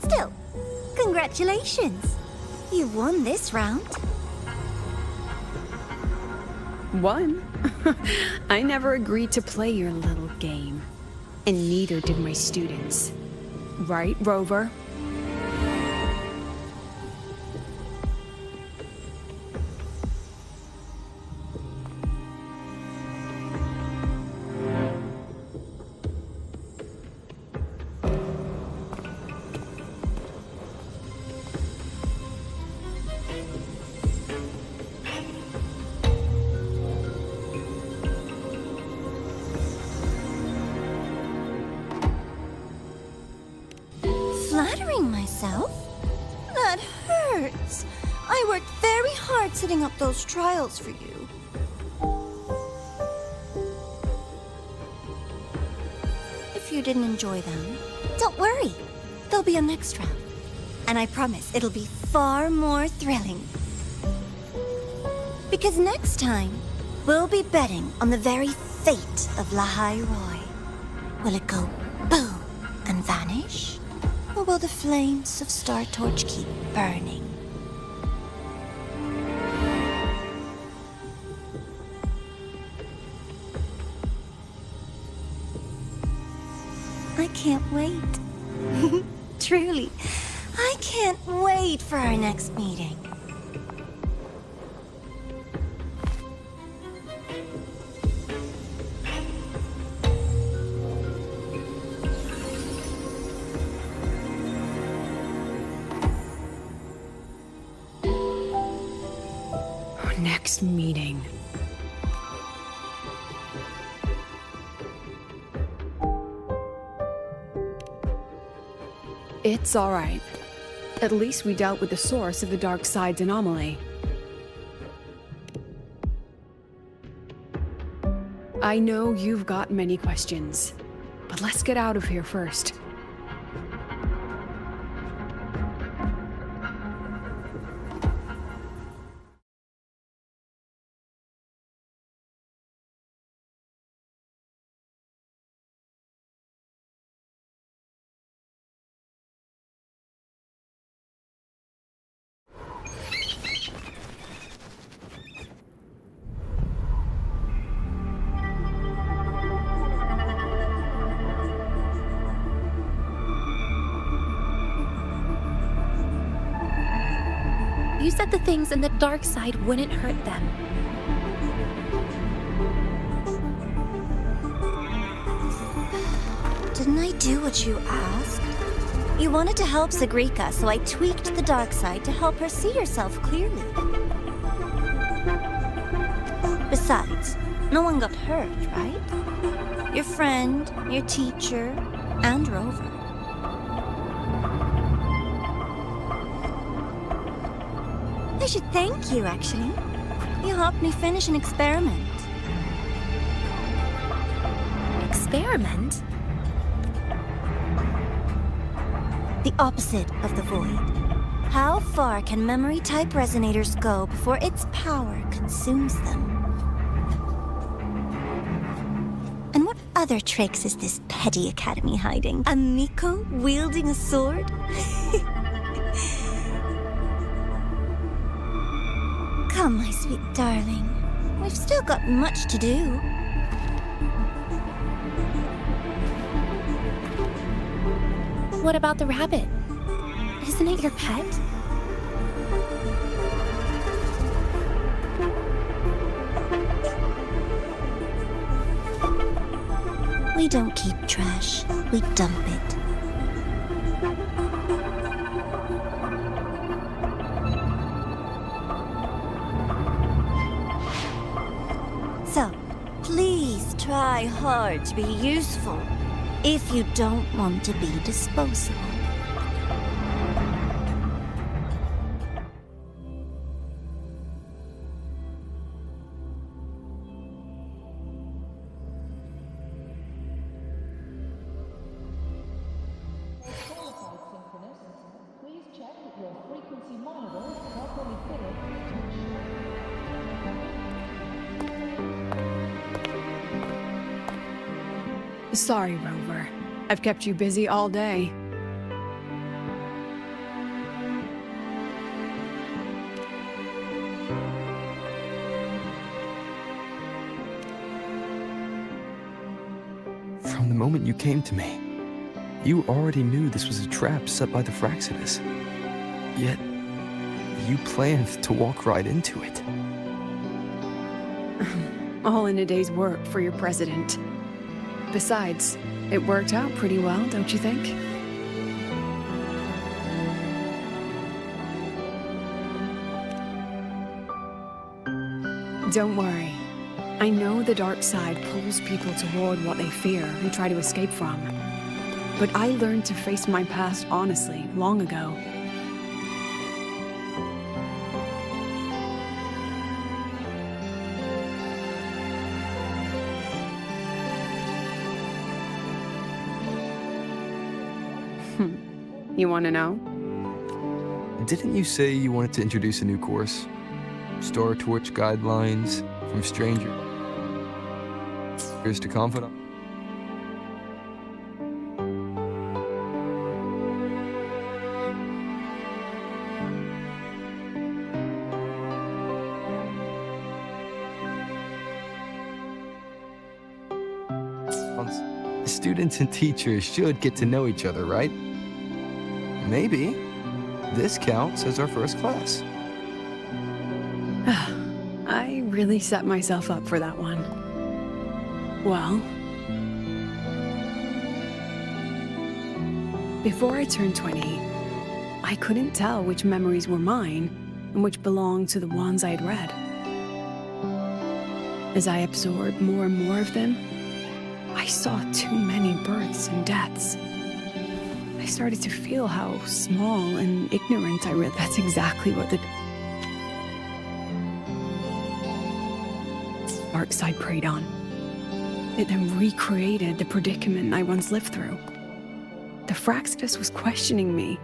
Still, congratulations! You won this round. Won? I never agreed to play your little game. And neither did my students. Right, Rover? Flattering myself? That hurts. I worked very hard setting up those trials for you. If you didn't enjoy them, don't worry. There'll be a next round. And I promise it'll be far more thrilling. Because next time, we'll be betting on the very fate of Lahai Roy. Will it go boom and vanish? Or will the flames of Star Torch keep burning? wait for our next meeting. Next meeting. It's all right. At least we dealt with the source of the dark side's anomaly. I know you've got many questions, but let's get out of here first. You said the things in the dark side wouldn't hurt them. Didn't I do what you asked? You wanted to help Sagrika, so I tweaked the dark side to help her see herself clearly. Besides, no one got hurt, right? Your friend, your teacher, and Rover. I should thank you, actually. You helped me finish an experiment. Experiment? The opposite of the void. How far can memory-type resonators go before its power consumes them? And what other tricks is this petty academy hiding? A Miko wielding a sword? Come, my sweet darling. We've still got much to do. What about the rabbit? Isn't it your pet? We don't keep trash. We dump it. So, please try hard to be useful if you don't want to be disposable. Please check that your frequency monitor is properly fitted to Sorry, Rover. I've kept you busy all day. From the moment you came to me, you already knew this was a trap set by the Fraxidus. Yet, you planned to walk right into it. All in a day's work for your president. Besides, it worked out pretty well, don't you think? Don't worry. I know the dark side pulls people toward what they fear and try to escape from. But I learned to face my past honestly long ago. You want to know? Didn't you say you wanted to introduce a new course? Star Torch guidelines from strangers to confidant? Students and teachers should get to know each other, right? Maybe. this counts as our first class. I really set myself up for that one. Well, before I turned 20, I couldn't tell which memories were mine and which belonged to the ones I'd read. As I absorbed more and more of them, I saw too many births and deaths. I started to feel how small and ignorant I really. That's exactly what the dark side preyed on. It then recreated the predicament I once lived through. The Fraxidus was questioning me,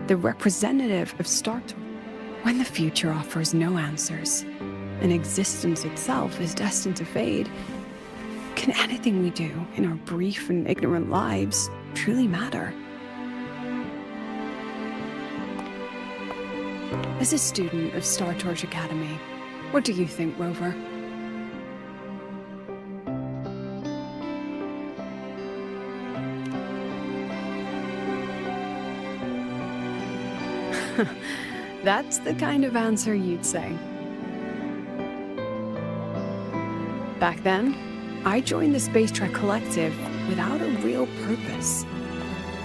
the representative of Startor. When the future offers no answers, and existence itself is destined to fade, can anything we do in our brief and ignorant lives truly matter? As a student of Star Torch Academy, what do you think, Rover? That's the kind of answer you'd say. Back then, I joined the Space Trek Collective without a real purpose.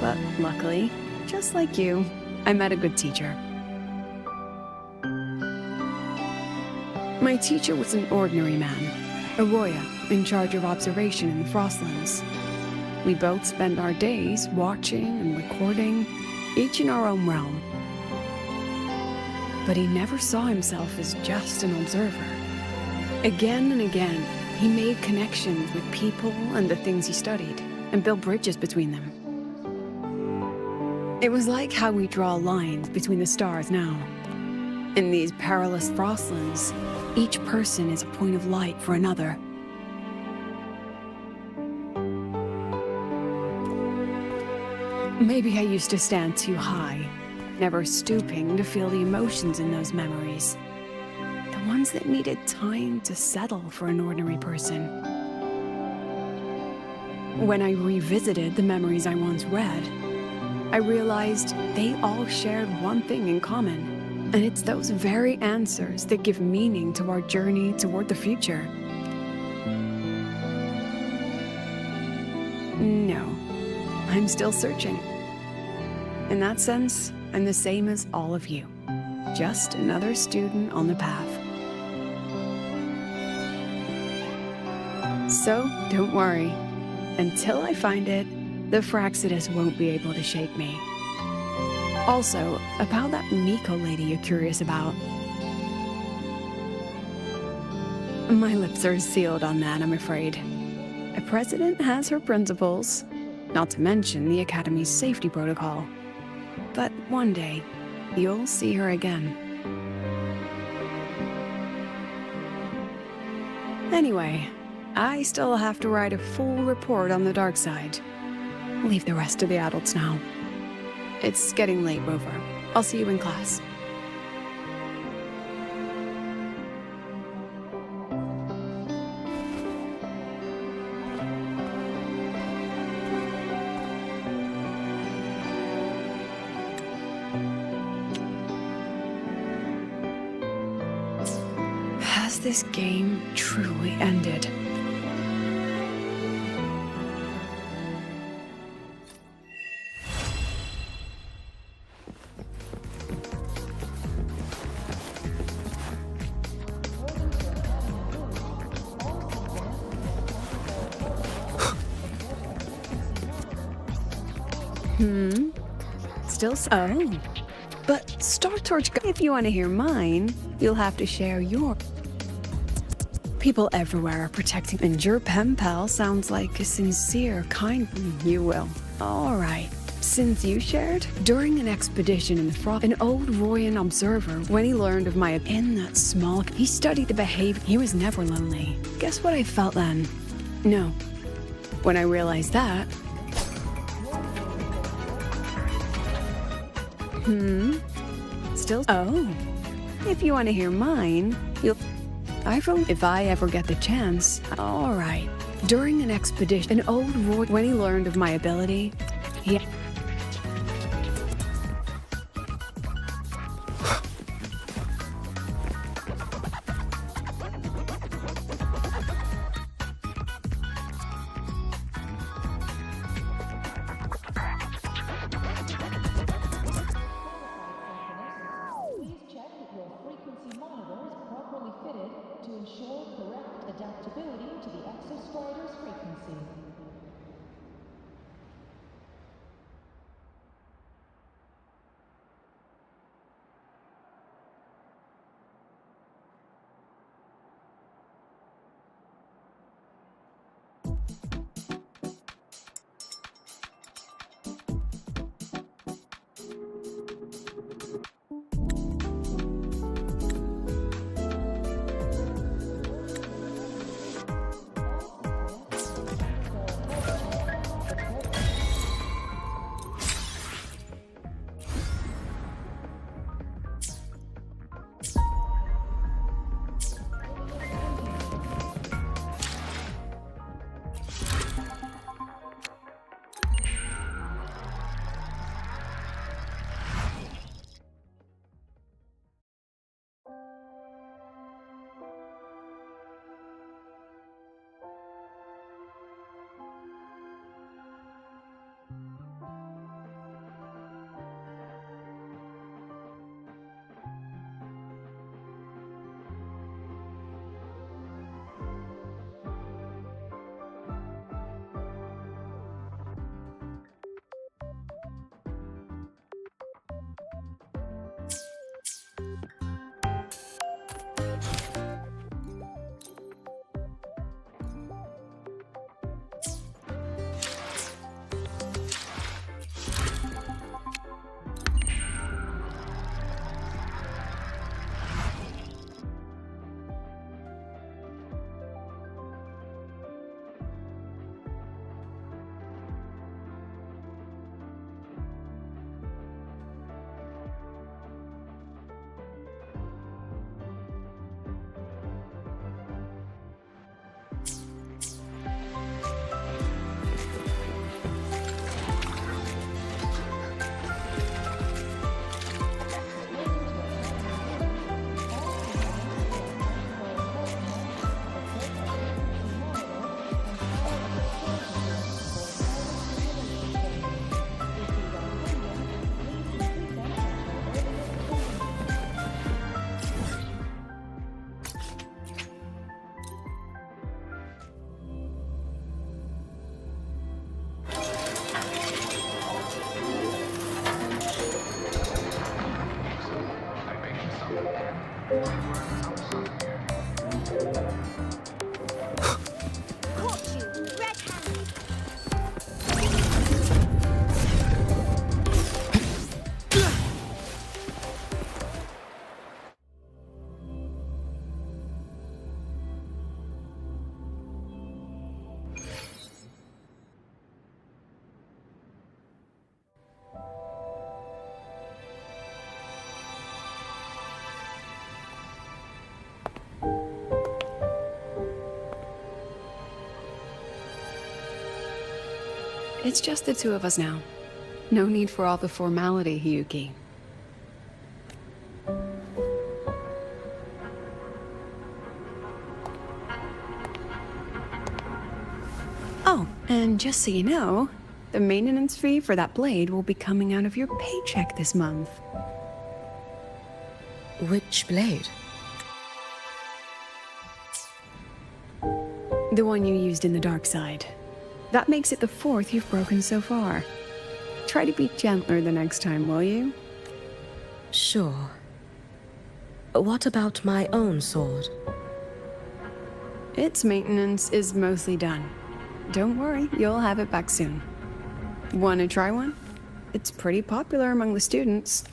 But luckily, just like you, I met a good teacher. My teacher was an ordinary man, a Roya, in charge of observation in the Frostlands. We both spent our days watching and recording, each in our own realm. But he never saw himself as just an observer. Again and again, he made connections with people and the things he studied, and built bridges between them. It was like how we draw lines between the stars now. In these perilous Frostlands, each person is a point of light for another. Maybe I used to stand too high, never stooping to feel the emotions in those memories. The ones that needed time to settle for an ordinary person. When I revisited the memories I once read, I realized they all shared one thing in common, and it's those very answers that give meaning to our journey toward the future. No, I'm still searching. In that sense, I'm the same as all of you. Just another student on the path. So, don't worry. Until I find it, the Fraxidus won't be able to shake me. Also, about that Miko lady you're curious about. My lips are sealed on that, I'm afraid. A president has her principles, not to mention the Academy's safety protocol. But one day, you'll see her again. Anyway, I still have to write a full report on the dark side. Leave the rest to the adults now. It's getting late, Rover. I'll see you in class. Has this game truly ended? Still oh. But Star Torch, if you want to hear mine, you'll have to share your. People everywhere are protecting, and your pen pal sounds like a sincere, kind. You will. All right. Since you shared, during an expedition in the Frost, an old Royan observer, when he learned of my in that small, he studied the behavior. He was never lonely. Guess what I felt then? No. When I realized that. Still. Oh. If you want to hear mine, you'll. If I ever get the chance. All right. During an expedition, an old Roy, when he learned of my ability, he. frequency monitors properly fitted to ensure correct adaptability to the exostrider's frequency. Caught you, red-handed. It's just the two of us now. No need for all the formality, Hyuki. Oh, and just so you know, the maintenance fee for that blade will be coming out of your paycheck this month. Which blade? The one you used in the dark side. That makes it the fourth you've broken so far. Try to be gentler the next time, will you? Sure. What about my own sword? Its maintenance is mostly done. Don't worry, you'll have it back soon. Wanna try one? It's pretty popular among the students.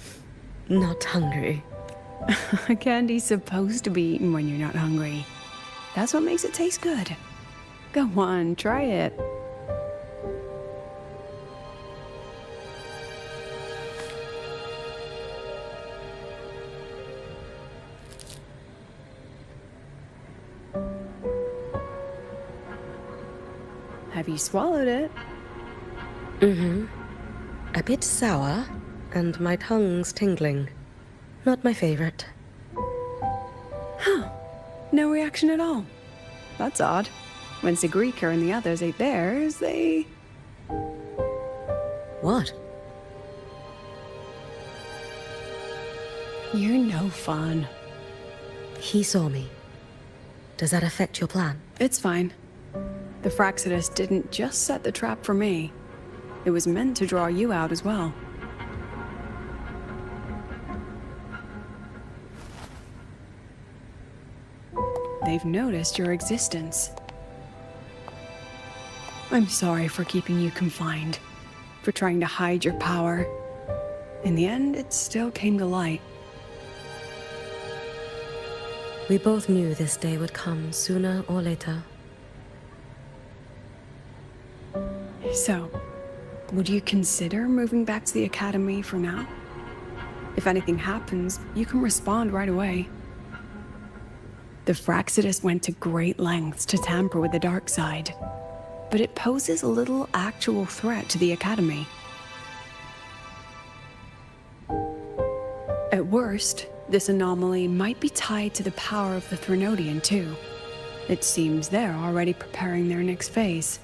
Not hungry. Candy's supposed to be eaten when you're not hungry. That's what makes it taste good. Go on, try it. Have you swallowed it? Mm-hmm. A bit sour, and my tongue's tingling. Not my favorite. Huh. No reaction at all. That's odd. When Sigrika and the others ate theirs, they... What? You're no fun. He saw me. Does that affect your plan? It's fine. The Fraxidus didn't just set the trap for me. It was meant to draw you out as well. They've noticed your existence. I'm sorry for keeping you confined, for trying to hide your power. In the end, it still came to light. We both knew this day would come sooner or later. So, would you consider moving back to the Academy for now? If anything happens, you can respond right away. The Fraxidus went to great lengths to tamper with the dark side, but it poses a little actual threat to the Academy. At worst, this anomaly might be tied to the power of the Threnodian too. It seems they're already preparing their next phase.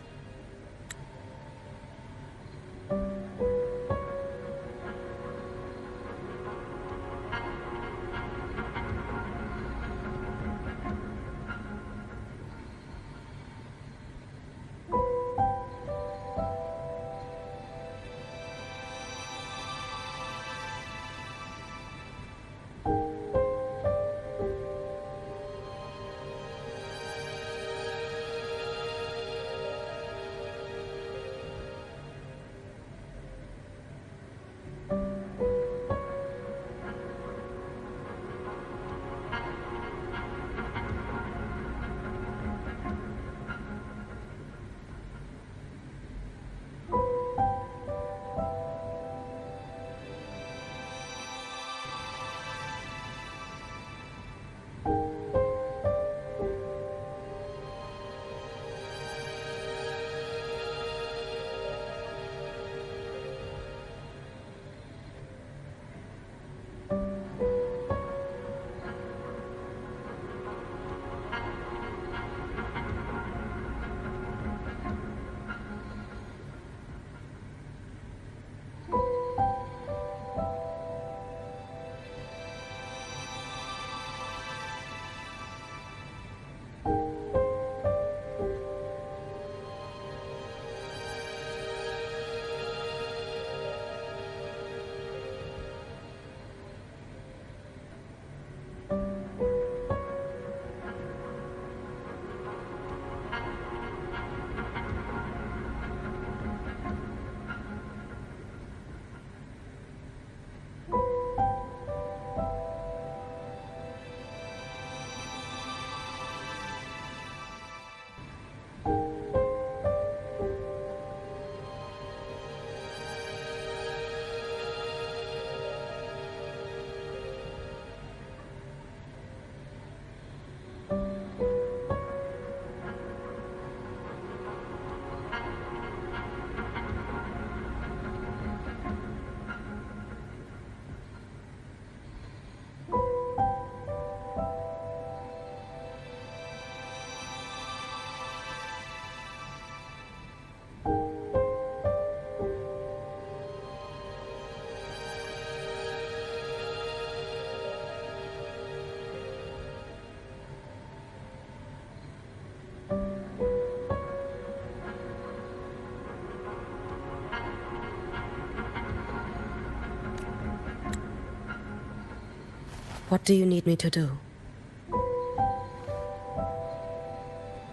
What do you need me to do?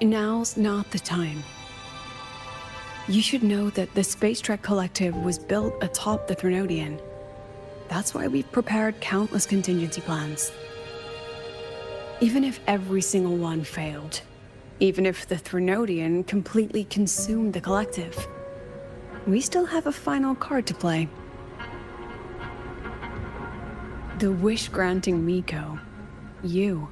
Now's not the time. You should know that the Space Trek Collective was built atop the Threnodian. That's why we've prepared countless contingency plans. Even if every single one failed, even if the Threnodian completely consumed the Collective, we still have a final card to play. The wish-granting Miko. You.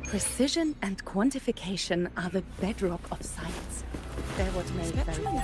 Precision and quantification are the bedrock of science. They're what make verification.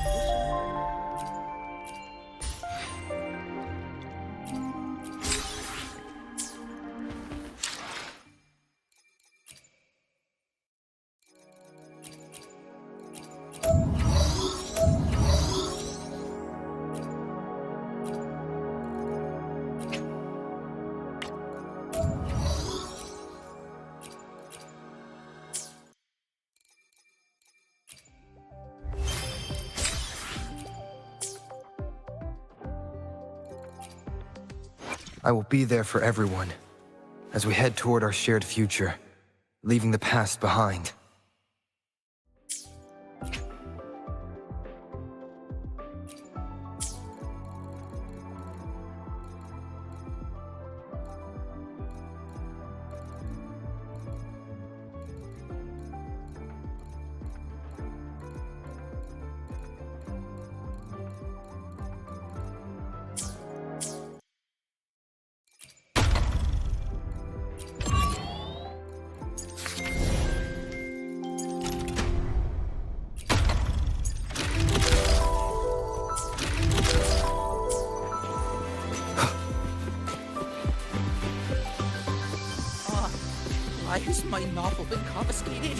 I will be there for everyone as we head toward our shared future, leaving the past behind. Why has my novel been confiscated?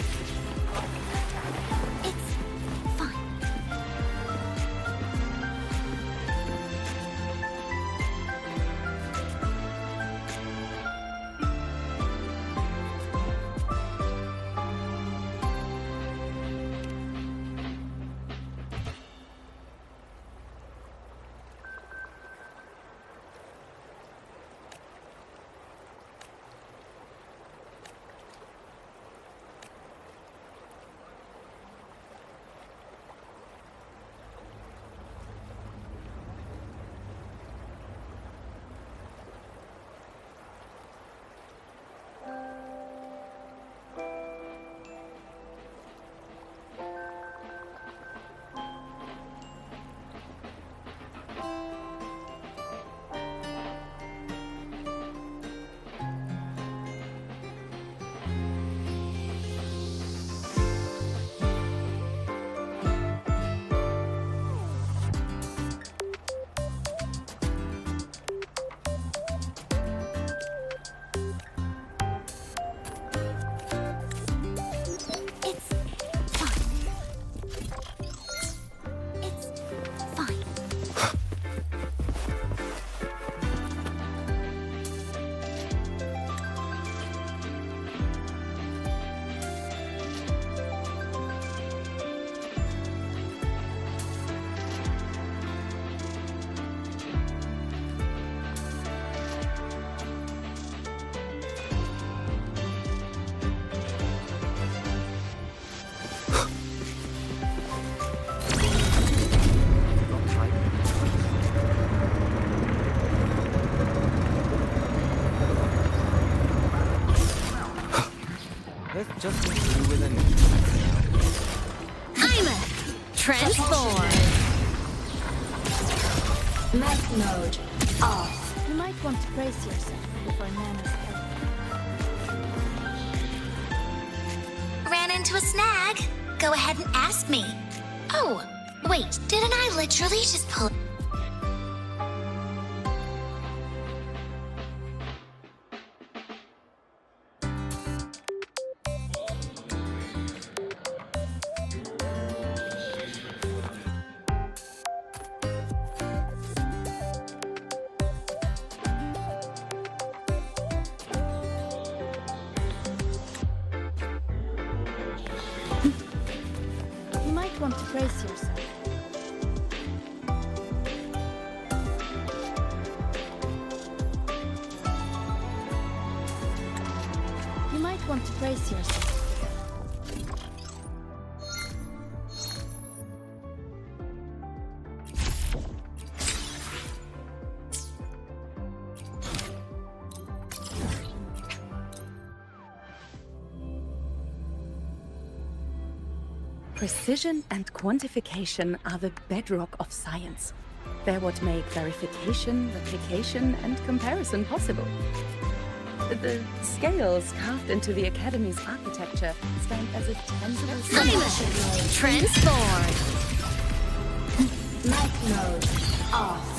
Let's just do with an... I'm a transform. Math mode off. You might want to brace yourself before Nana's help. Ran into a snag. Go ahead and ask me. Oh, wait, didn't I literally just pull... You might want to brace yourself. You might want to brace yourself. Precision and quantification are the bedrock of science. They're what make verification, replication, and comparison possible. The scales carved into the Academy's architecture stand as a tangible Time machine transform. Night mode off.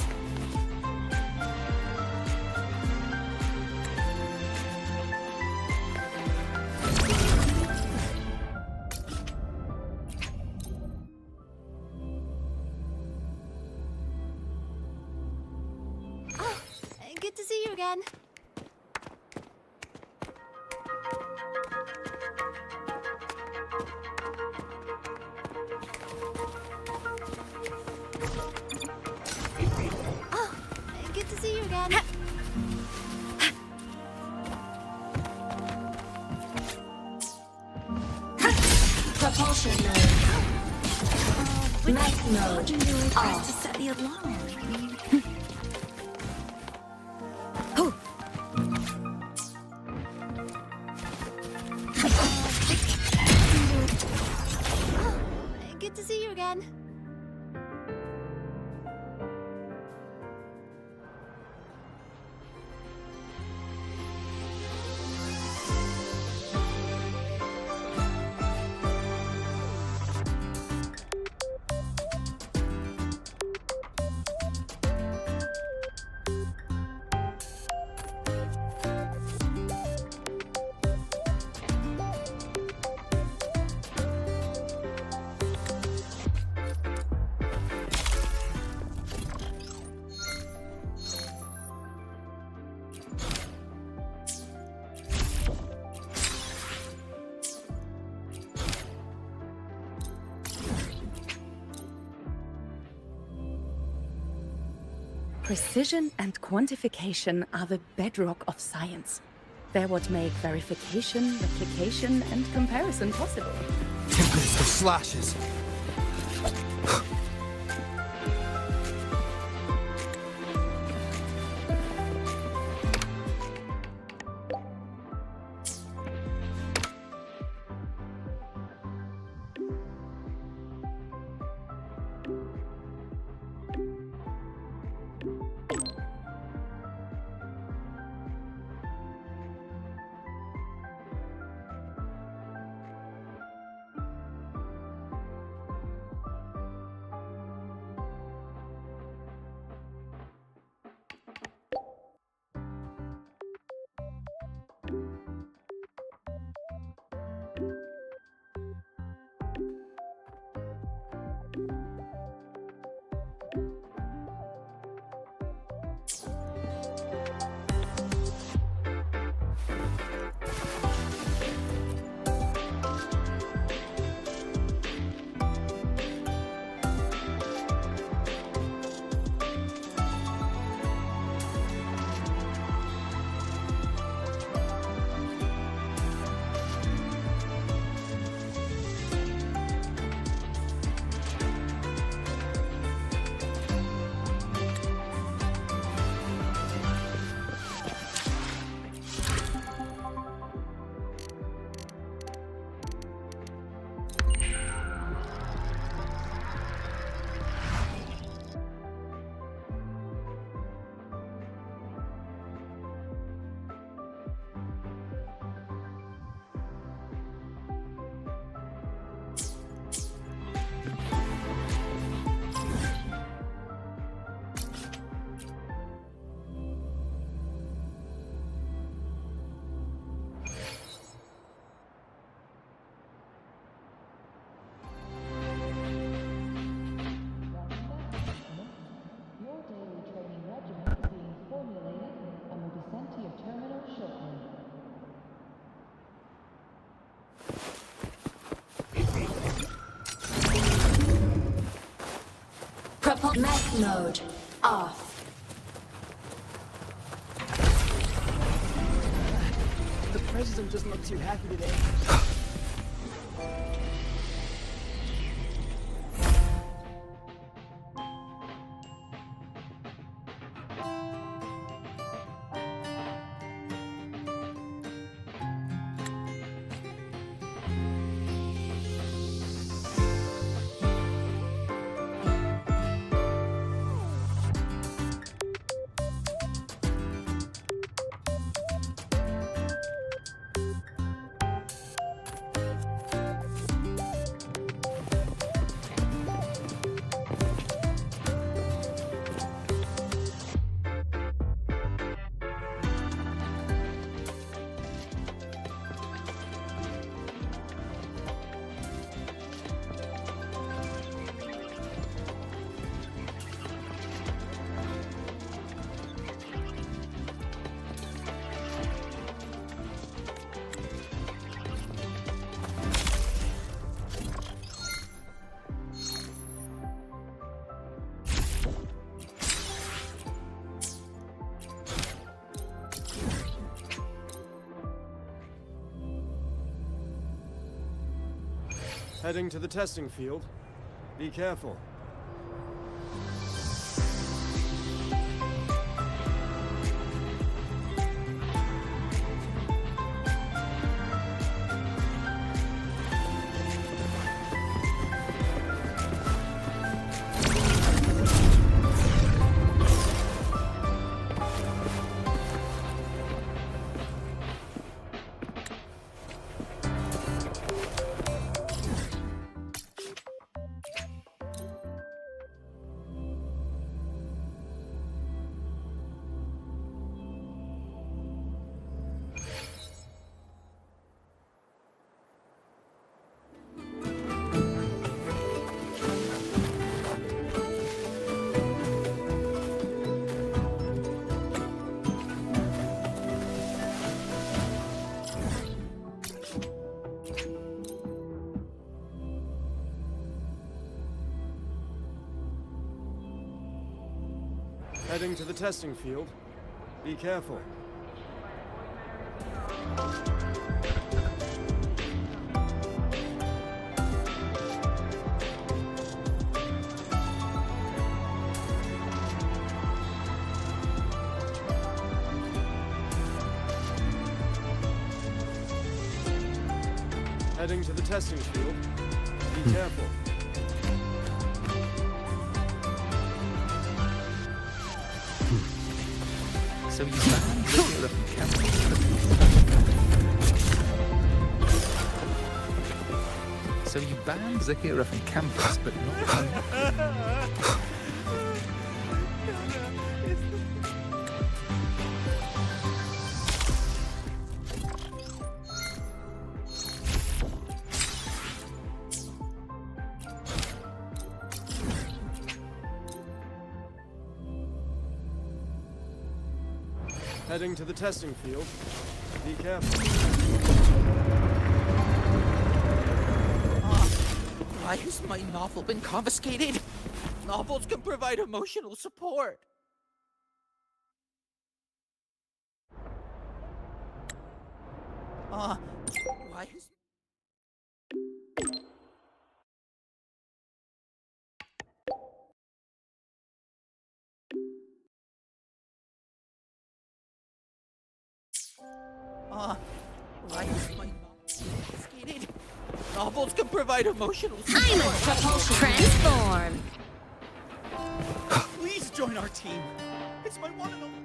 Good to see you again. Oh, good to see you again. Propulsion mode. Night mode off. To set the alarm. Good to see you again. Precision and quantification are the bedrock of science. They're what make verification, replication, and comparison possible. Tempest of slashes. Mech mode off. The president doesn't look too happy today. Heading to the testing field. Be careful. Heading to the testing field. Be careful. Heading to the testing field. Be careful. So you banned Zahira from campus. So you banned Zahira from campus, but not. Heading to the testing field. Be careful. Why has my novel been confiscated? Novels can provide emotional support. Why has... why is my novel confiscated? Novels can provide emotional support. I'm a propulsion transform. Please join our team. It's my one and only.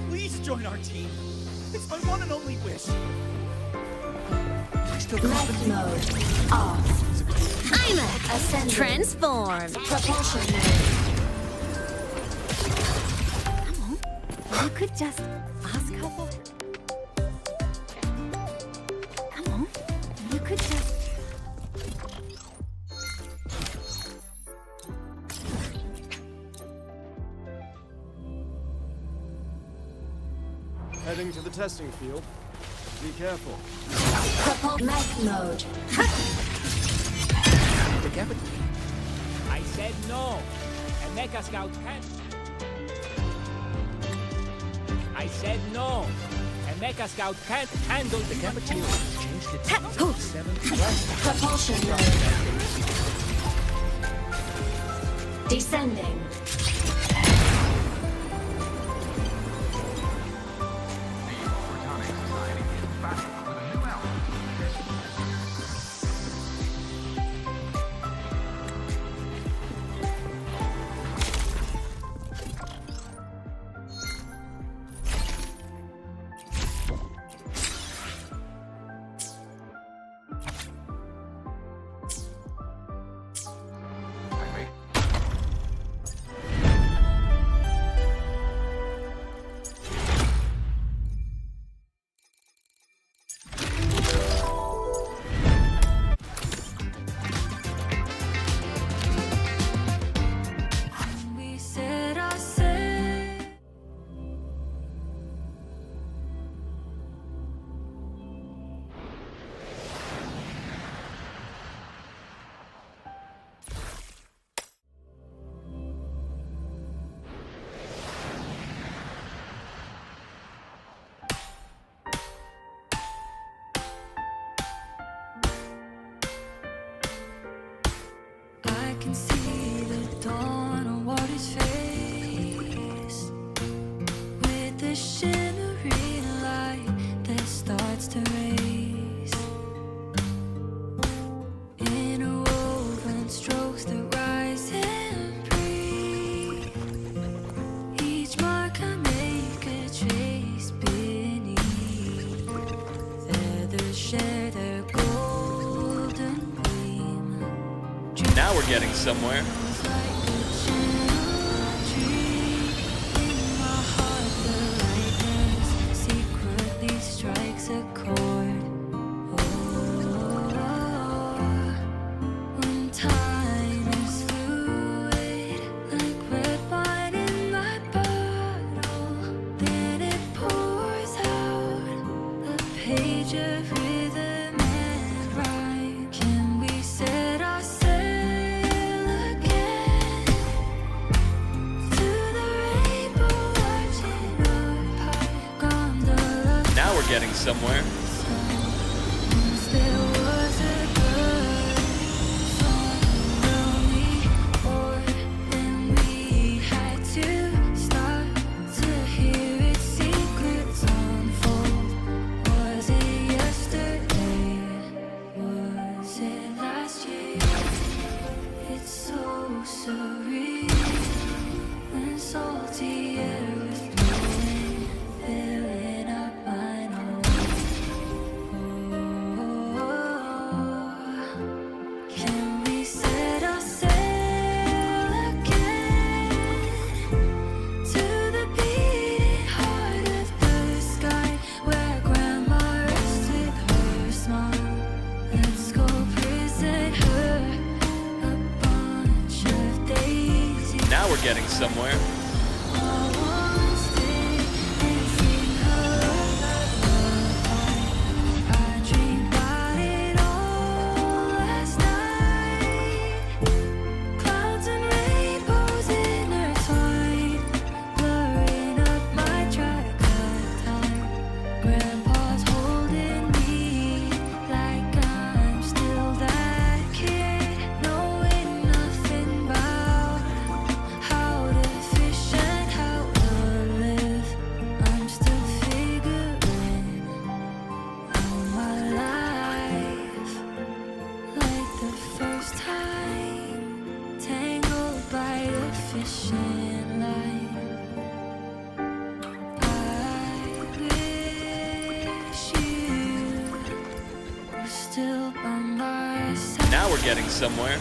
Please join our team. It's my one and only wish. Life mode off. I'm a transform. Propulsion mode. You could just ask her for it. Come on. You could just... Heading to the testing field. Be careful. Life mode. I said no. A Mecha Scout can't. I said no. A Mecha Scout can't handle the cafeteria. Changed its 7th Propulsion mode. Descending. we're getting somewhere. Getting somewhere. Getting somewhere. Now we're getting somewhere.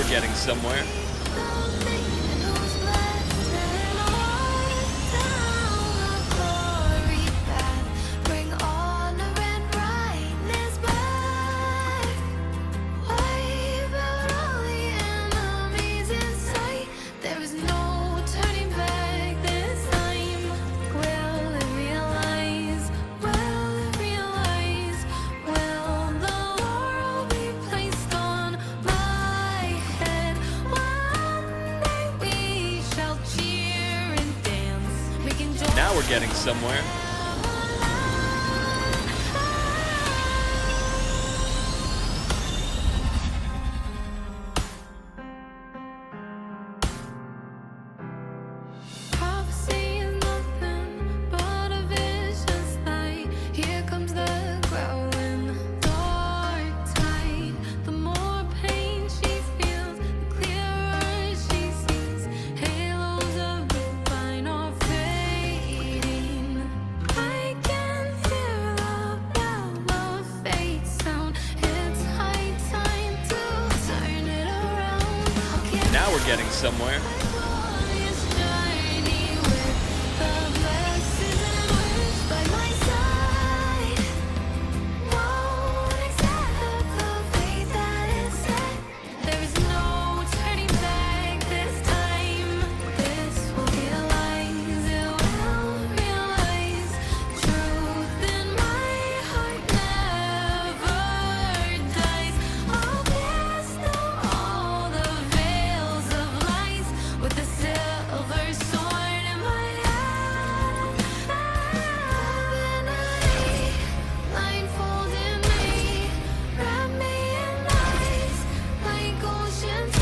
Getting somewhere. Why getting somewhere. Now we're getting somewhere.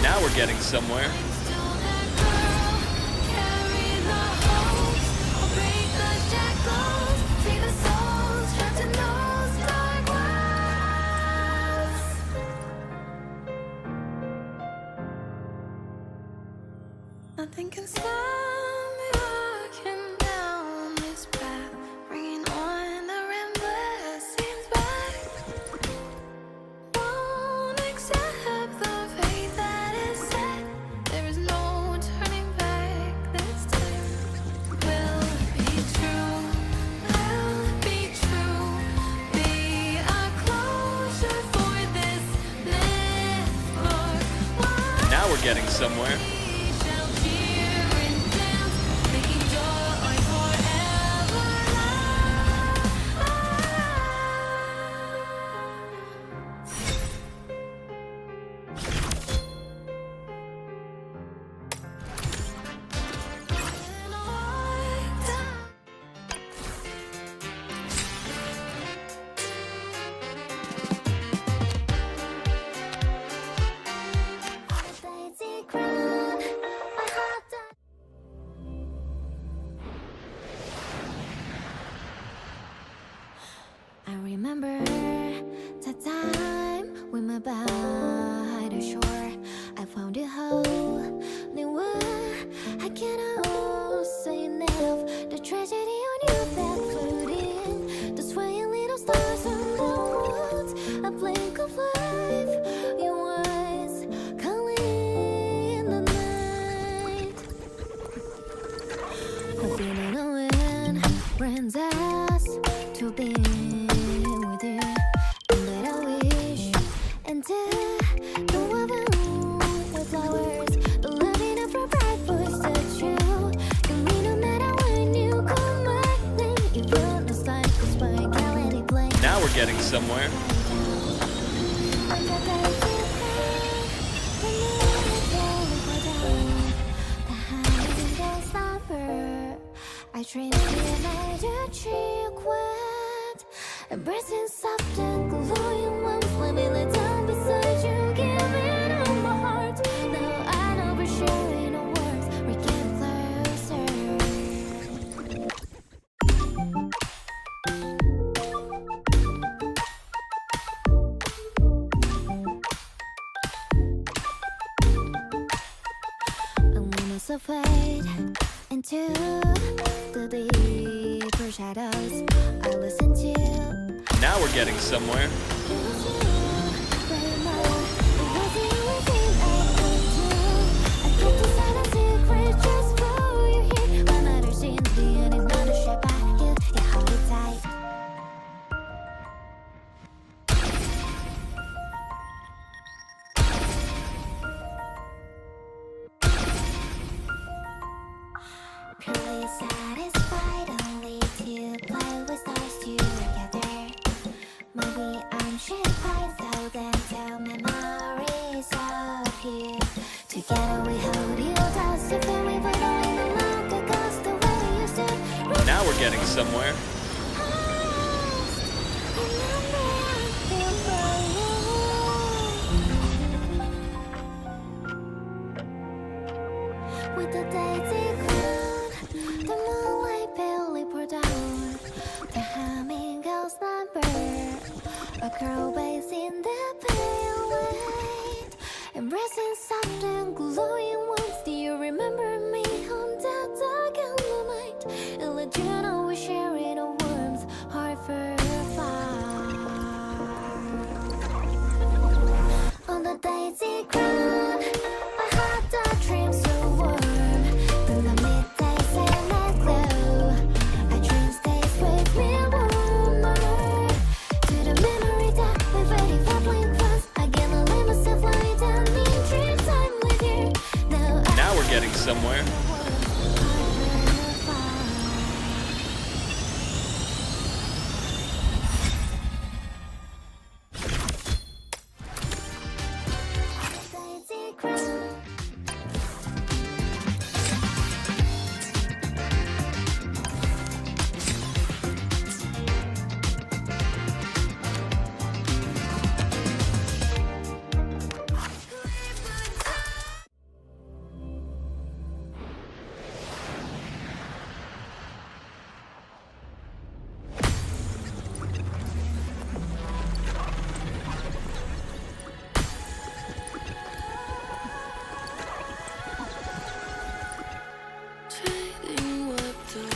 Now we're getting somewhere. Nothing can stop me walking down this path, bringing on the blessings back. Won't accept the fate that is set. There is no turning back this time. Will be true, be a closure for this myth. Now we're getting somewhere. I remember the time we met by the shore. I found it whole new world. I cannot say enough. The tragedy on your back floating, the swaying little stars on the woods. A blink of life, your eyes calling in the night. A feeling of wind brings us to be. Now we're getting somewhere. I dream of your cheek wet, embracing soft and glowing warmth. Let me lay down beside you, giving all my heart. Now I know we're sharing our words, we're getting closer. So fade into the deeper shadows. I listen to. Now we're getting somewhere. Purely satisfied only to play with stars together. Maybe I'm surprised though that tell memories of you. Together we hold you, dust if we put on the lock, a ghost the way you stood. Now we're getting getting somewhere. With the daisy crown, the moonlight barely poured down. The humming ghost number, a girl bathes in the pale light, embracing soft and glowing warmth. Do you remember me on that dark and night? In the journal we're sharing a warmth, heart for fire. On the daisy crown, I had the dream so warm. From the midday sunlight glow, a dream stays with me warmer. To the memory that we've already felt like close. Again, I let myself lie down in dream time with you. Now we're getting somewhere. Daisy crown. Trading what of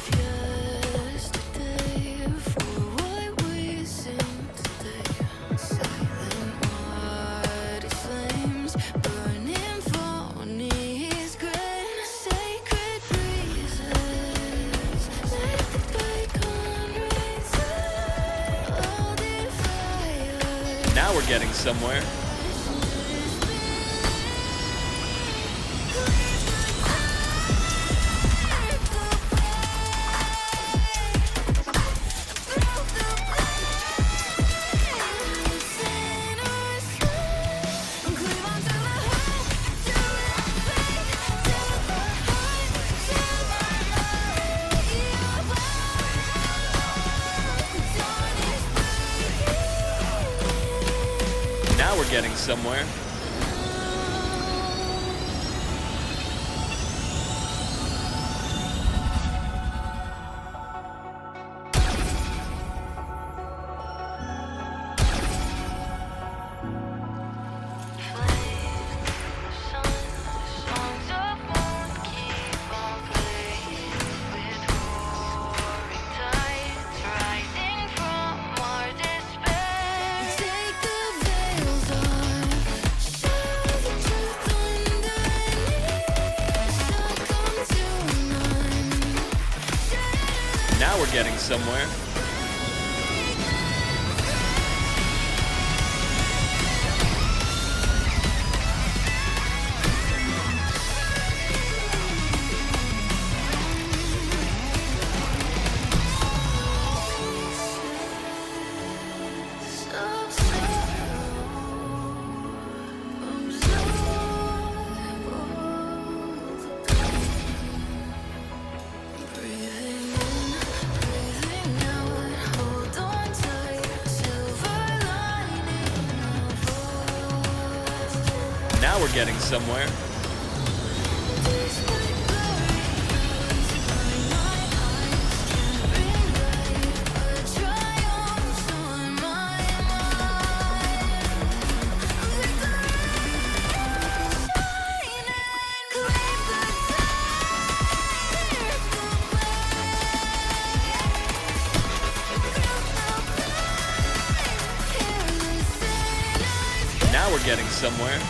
yesterday for what we seem today. Silent mighty flames burning for his grain. Sacred breezes let the bygone rains all the fire. Now we're getting somewhere. Now we're getting somewhere. Now we're getting somewhere. Now we're getting somewhere. Now we're getting somewhere.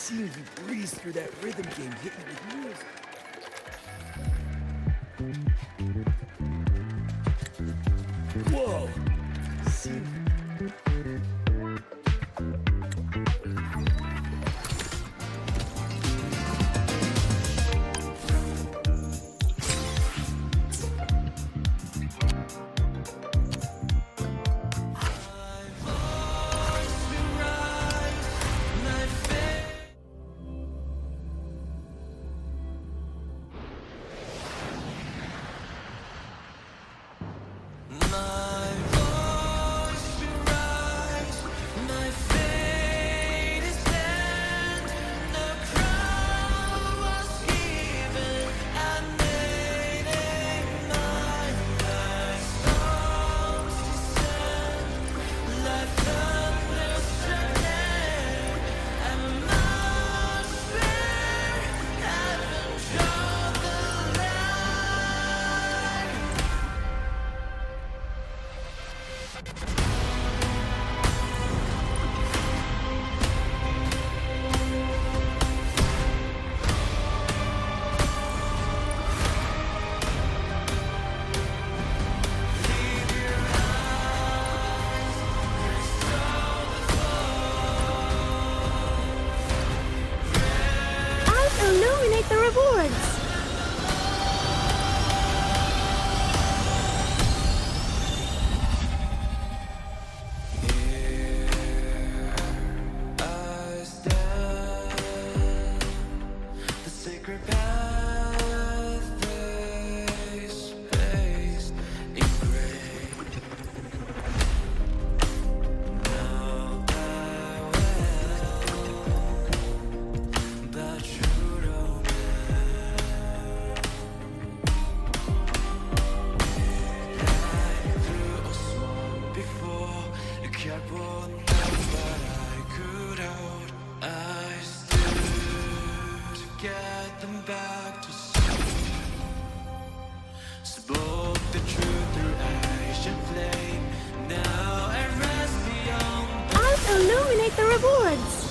Seeing you breeze through that rhythm game hit me with music. Whoa! Illuminate the rewards! Illuminate the rewards!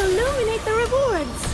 Illuminate the rewards!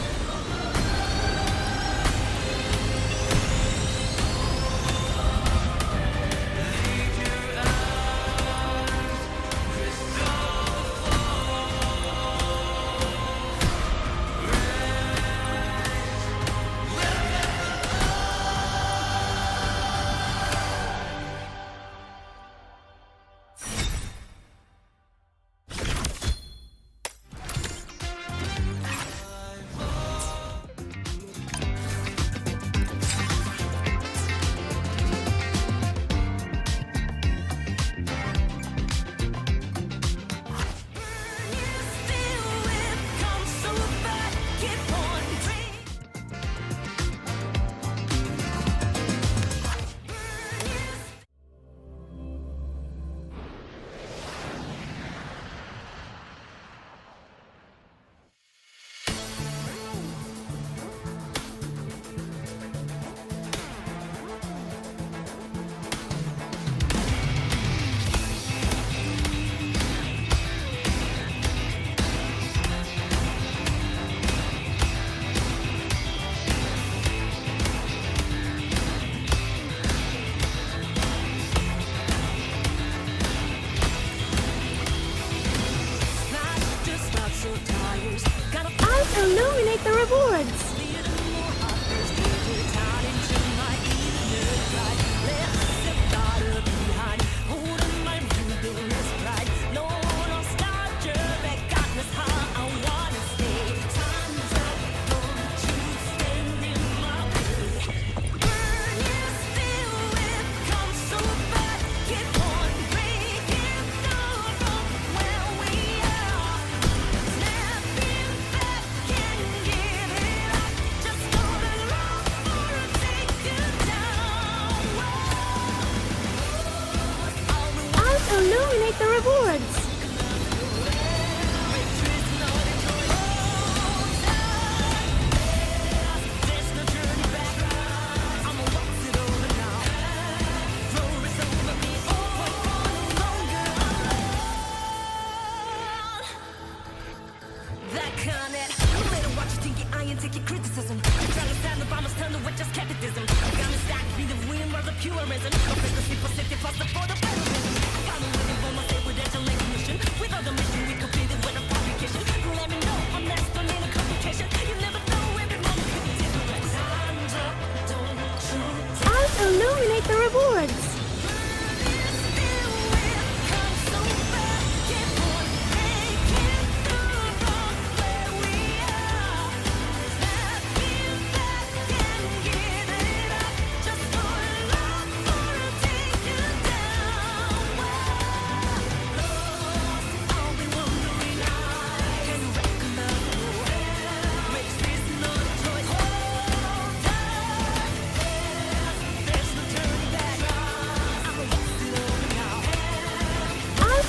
dinky iron, take your criticism. You try to stand up, I must turn to with just skepticism. Got me stacked, be the wind or the purism. No frequency for city, plus the for the federalism. Got me looking for my state with excellent mission. With other mission, we completed with a publication. Let me know, I'm next, but in a complication. You never know, every moment could be different. Time's up, don't you I'll illuminate the rewards.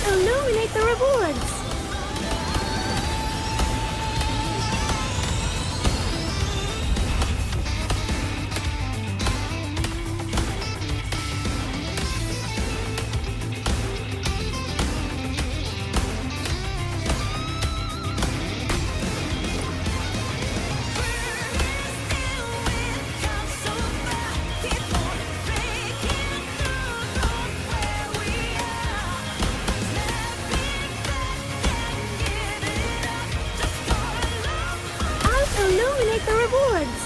Illuminate the rewards. Illuminate the rewards.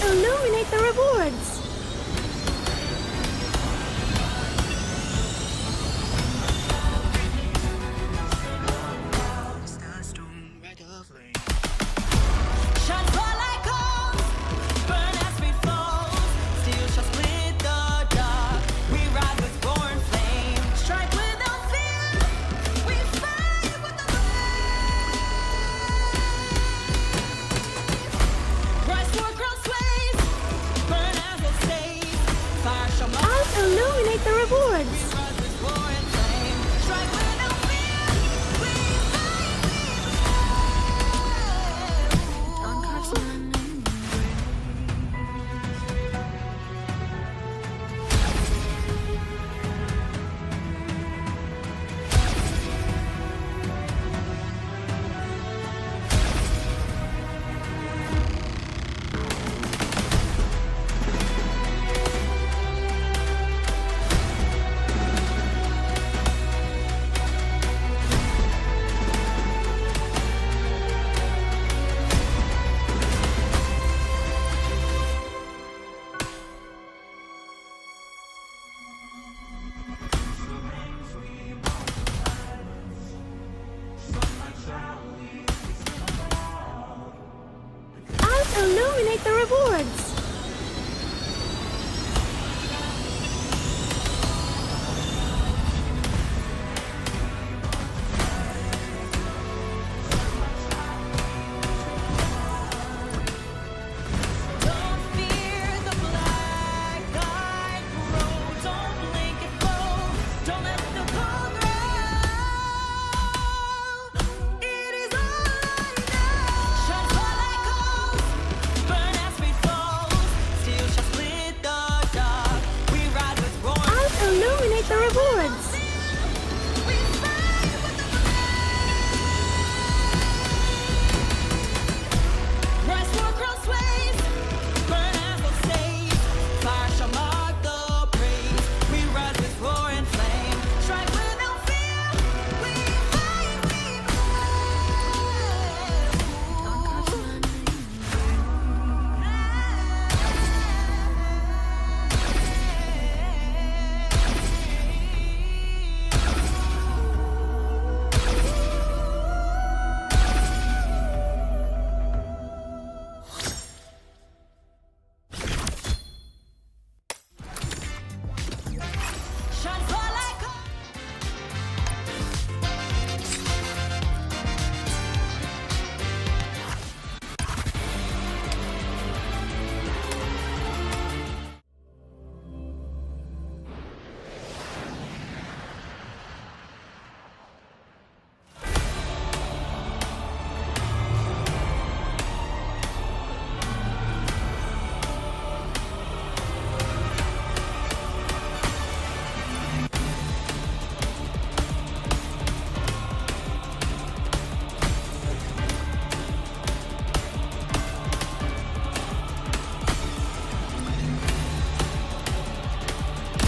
Illuminate the rewards. Rise for ground sways, burn as the rewards! Illuminate the rewards!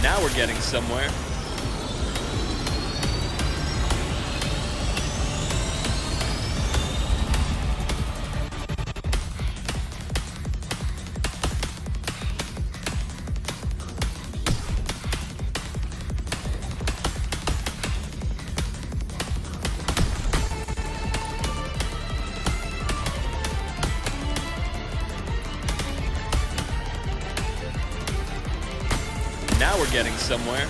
Now we're getting somewhere. Now we're getting somewhere.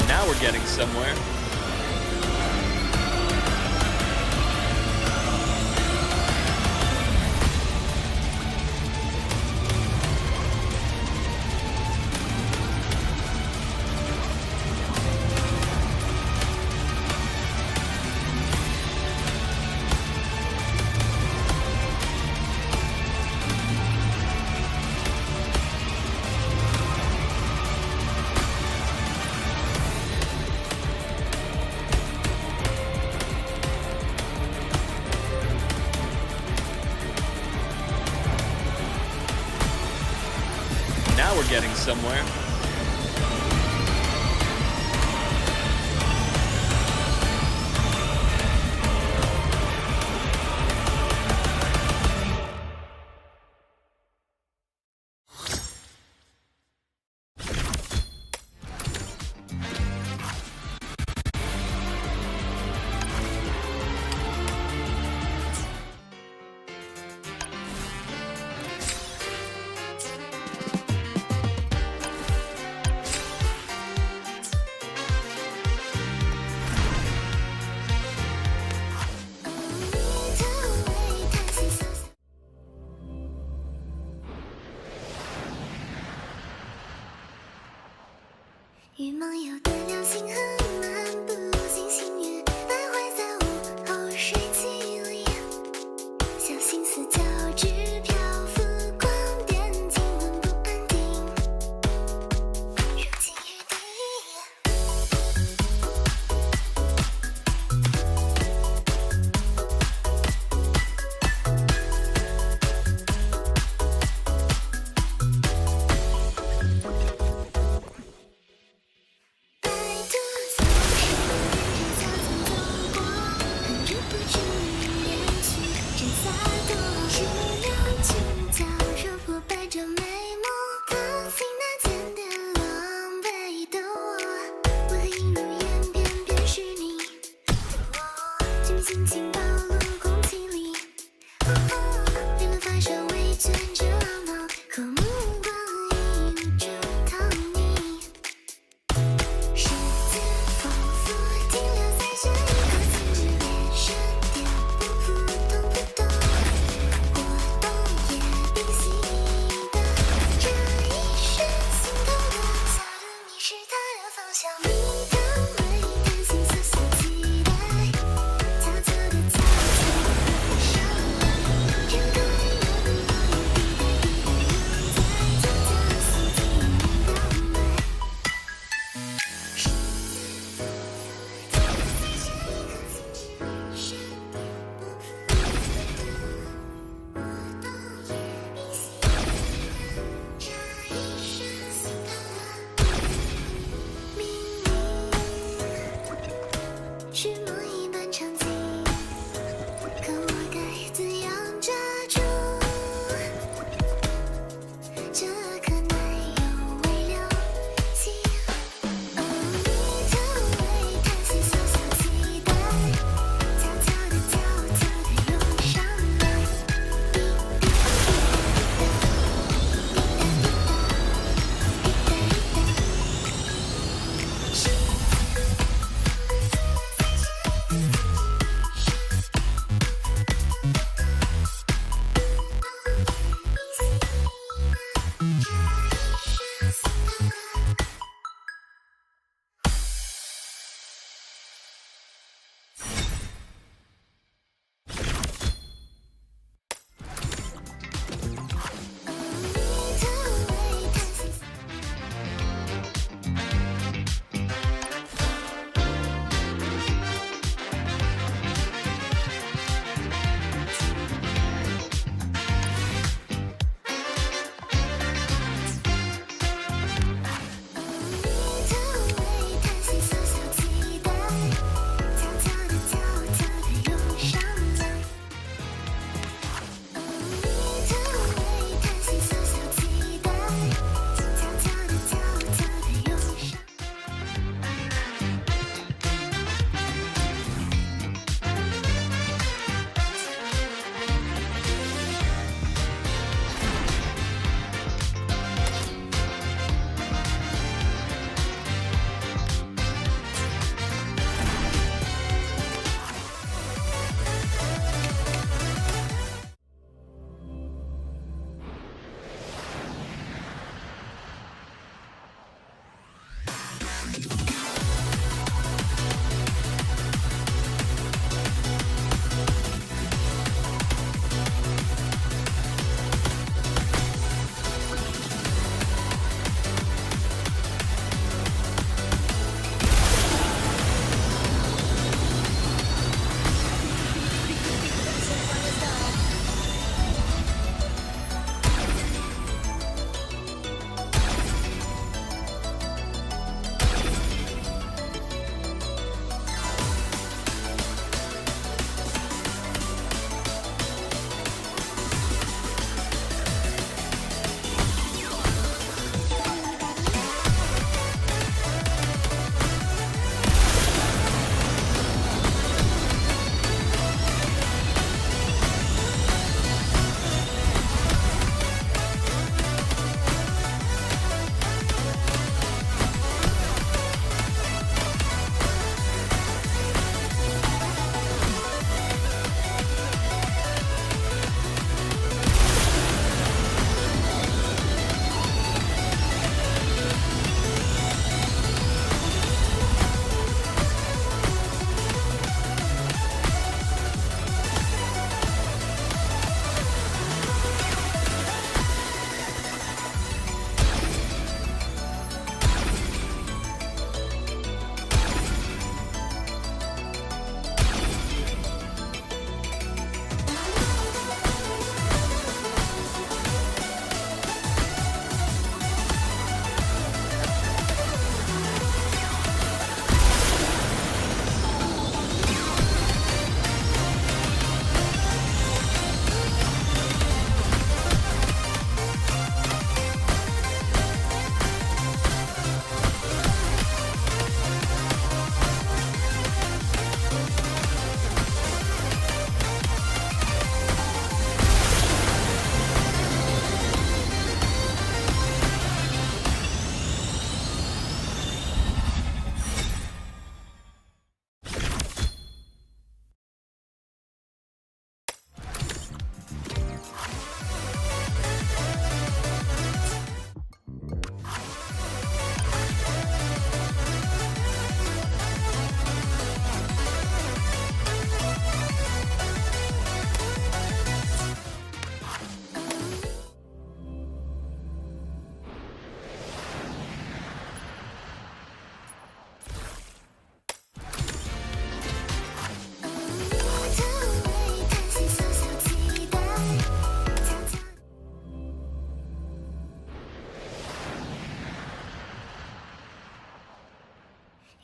Now we're getting somewhere. Now we're getting somewhere.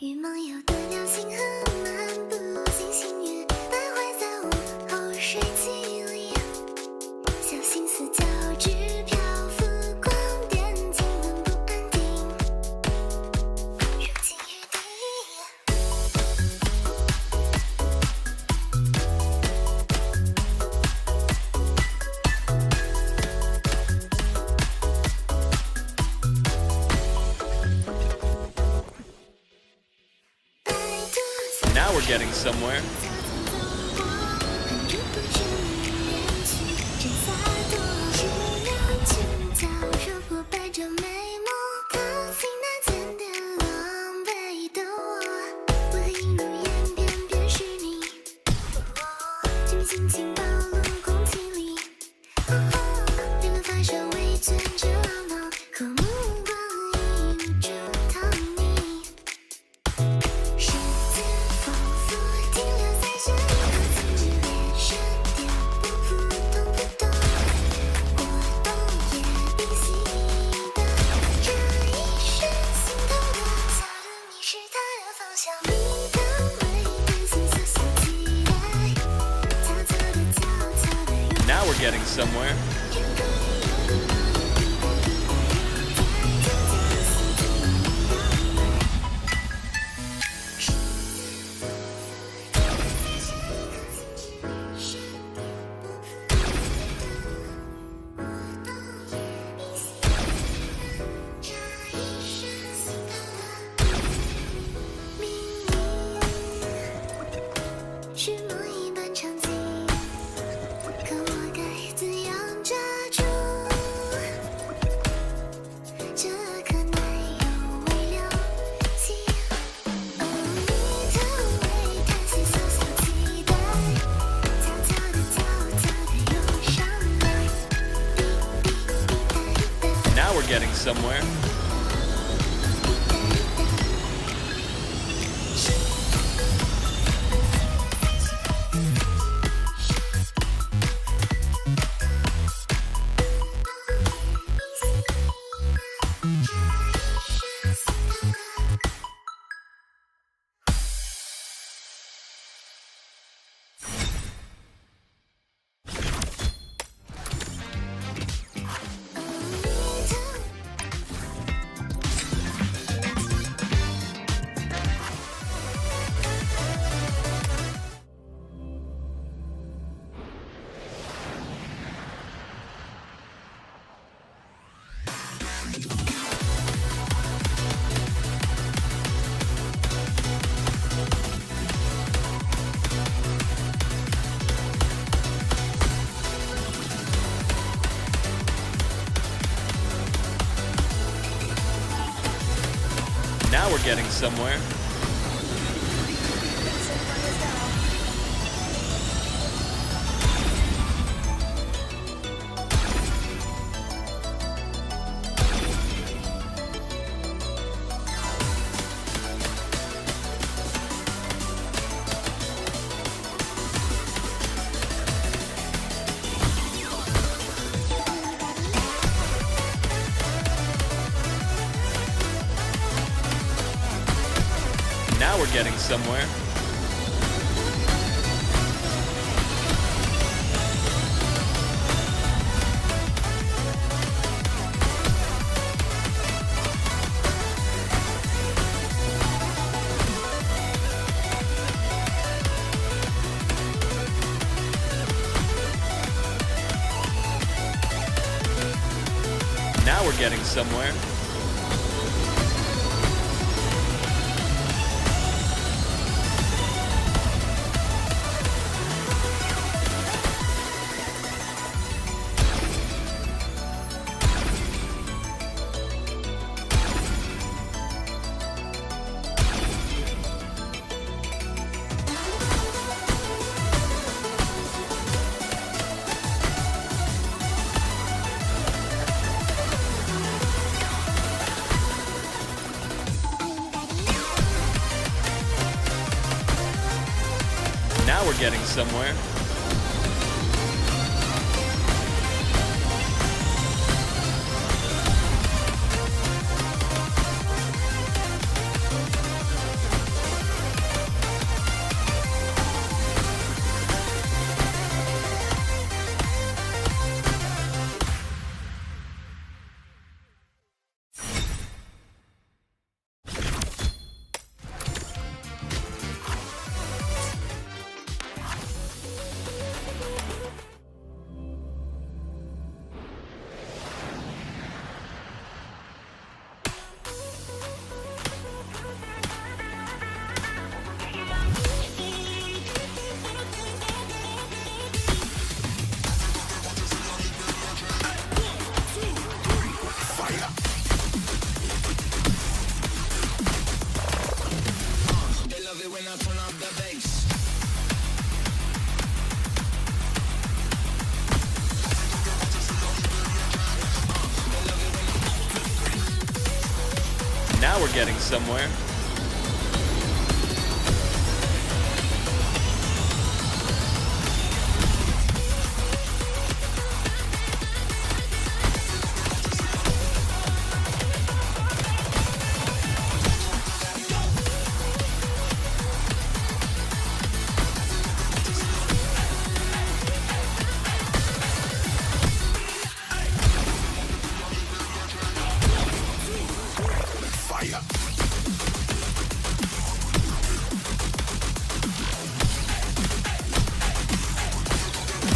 与梦游的流星河漫步，星星月徘徊在午后水汽里，小心思交织漂浮，光点静稳不安定，如今雨滴。Now we're getting somewhere. ，Now we're getting somewhere. Now we're getting somewhere. Now we're getting somewhere. Now we're getting somewhere. Now we're getting somewhere. Now we're getting somewhere. Now we're getting somewhere.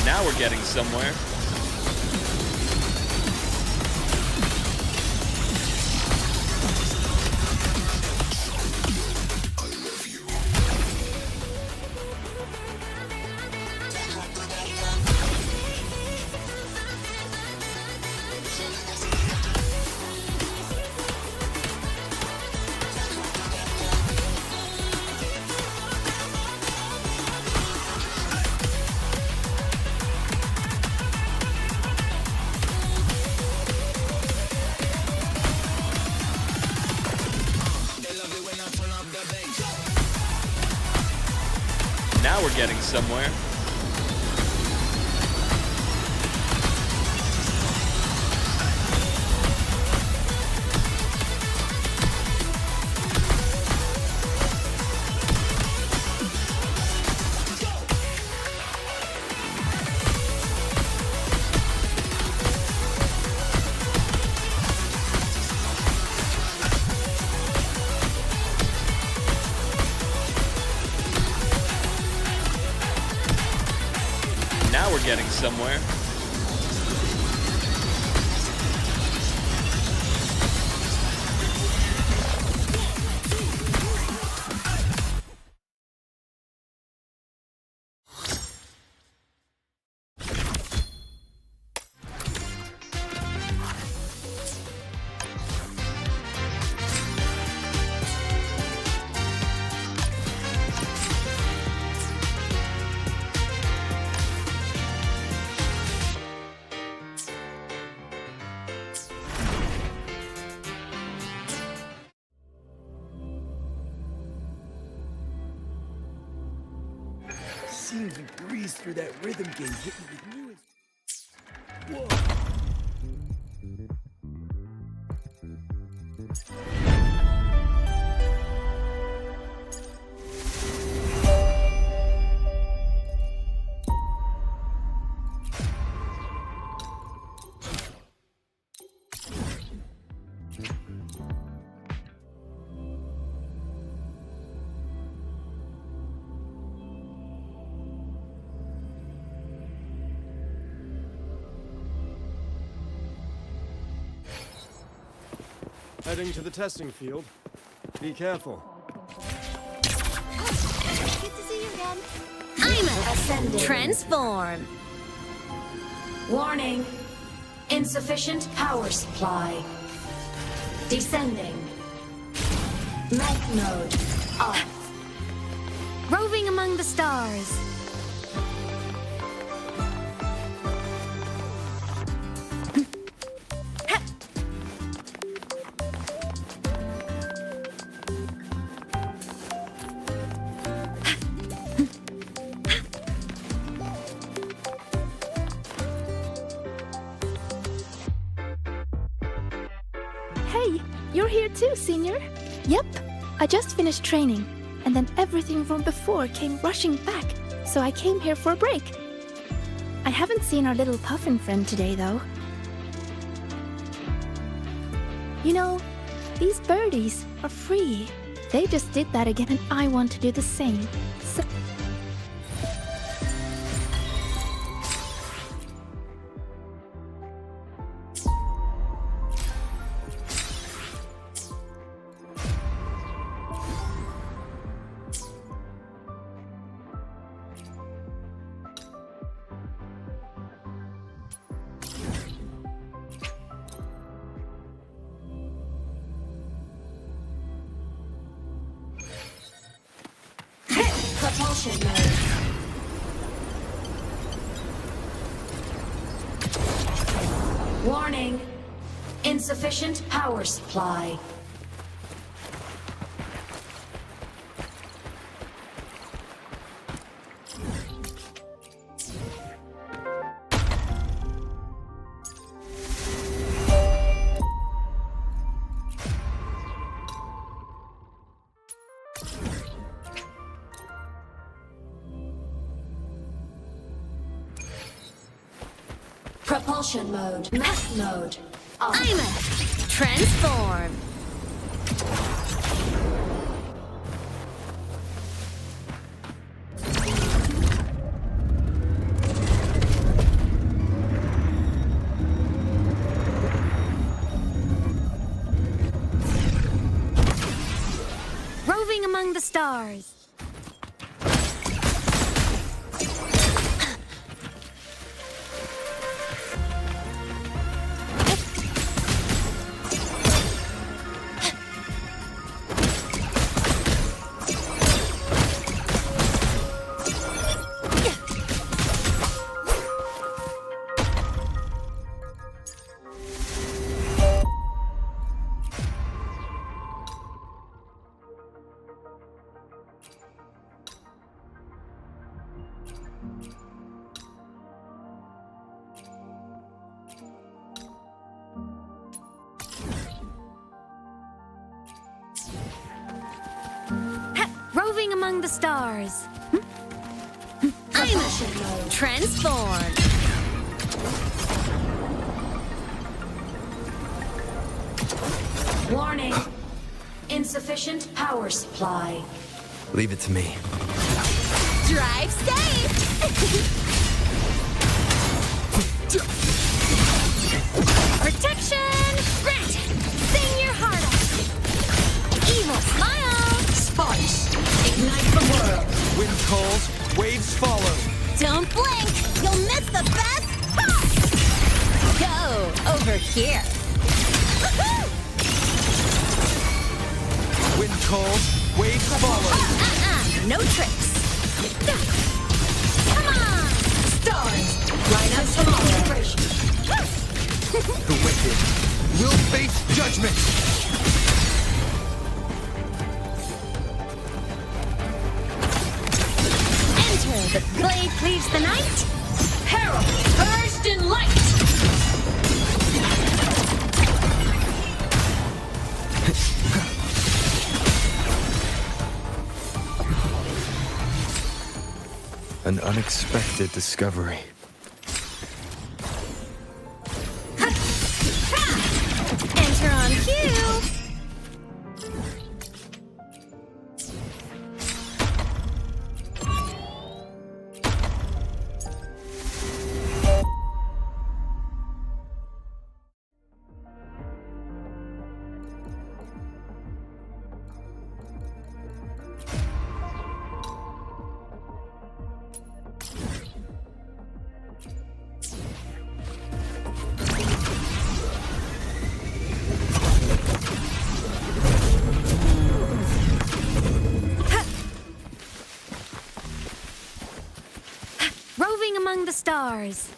Now we're getting somewhere. Now we're getting somewhere. Now we're getting somewhere. Seems we breezed through that rhythm game, hitting with new. Whoa. Heading to the testing field. Be careful. Good to see you again. I'm Ascending. Transform. Warning. Insufficient power supply. Descending. Mech mode off. Roving among the stars. Hey, you're here too, Senior. Yep, I just finished training, and then everything from before came rushing back, so I came here for a break. I haven't seen our little puffin friend today, though. You know, these birdies are free. They just did that again, and I want to do the same. So Propulsion mode. Warning. Insufficient power supply. Propulsion mode. Mech mode. I'm a transform. Roving among the stars. Roving among the stars. I'm a transform. Warning. Insufficient power supply. Leave it to me. Drive safe. Protection granted. Sing your heart out. Evil smile. Sparks. Ignite the world. Wind calls, waves follow. Don't blink. You'll miss the best part. Go over here. Woohoo! Wind calls, waves follow. No tricks. Come on. Stars. Line up tomorrow. The wicked will face judgment. Enter the blade cleaves the night. Herald, burst in light. An unexpected discovery. Enter on cue. Roving among the stars.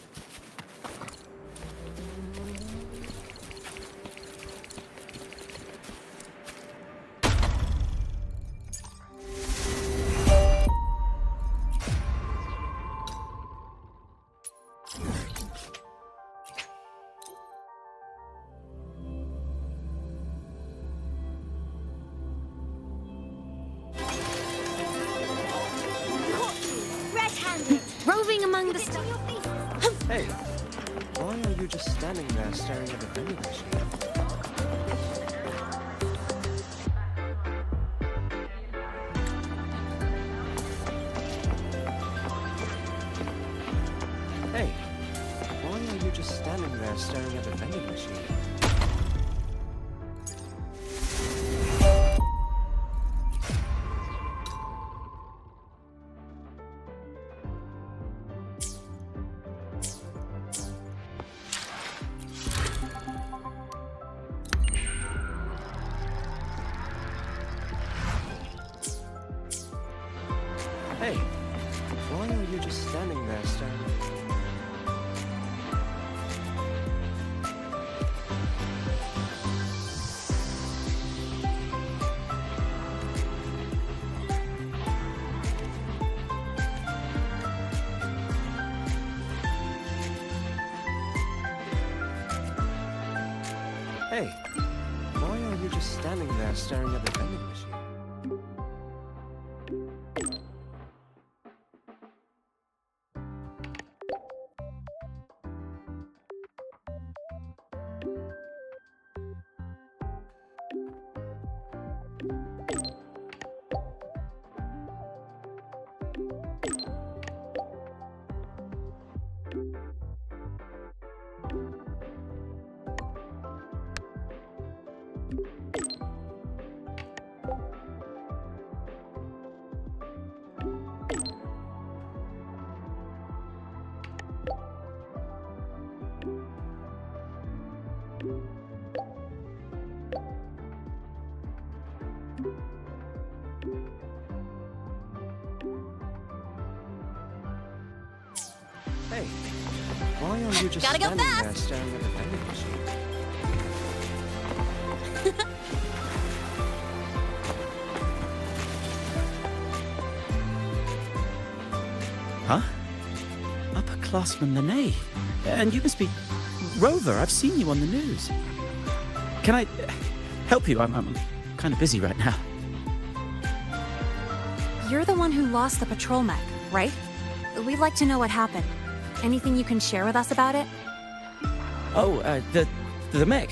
Roving among the stars. Hey, why are you just standing there staring at the vending machine? Hey, why are you just standing there staring at the vending machine? you just standing there staring at me? Hey, why are you just standing there staring at the vending machine? Hey, why are you just Gotta go standing fast. there staring at the vending machine? Huh? Upperclassman Lene. And you must be Rover. I've seen you on the news. Can I help you? I'm kind of busy right now. You're the one who lost the patrol mech, right? We'd like to know what happened. Anything you can share with us about it? Oh, the mech.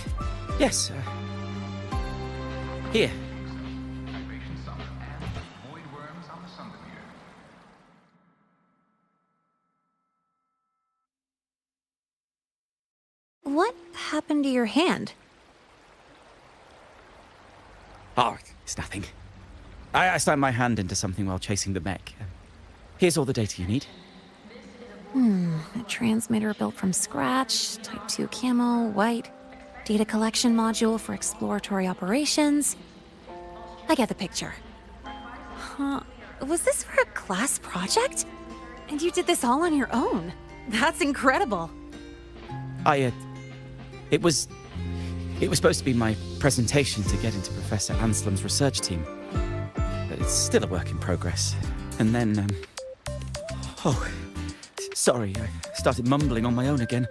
Yes. Here. What happened to your hand? Oh, it's nothing. I slammed my hand into something while chasing the mech. Here's all the data you need. A transmitter built from scratch, Type 2 camo, white, data collection module for exploratory operations. I get the picture. Huh. Was this for a class project? And you did this all on your own? That's incredible. It was supposed to be my presentation to get into Professor Anselm's research team. But it's still a work in progress. And then, sorry, I started mumbling on my own again.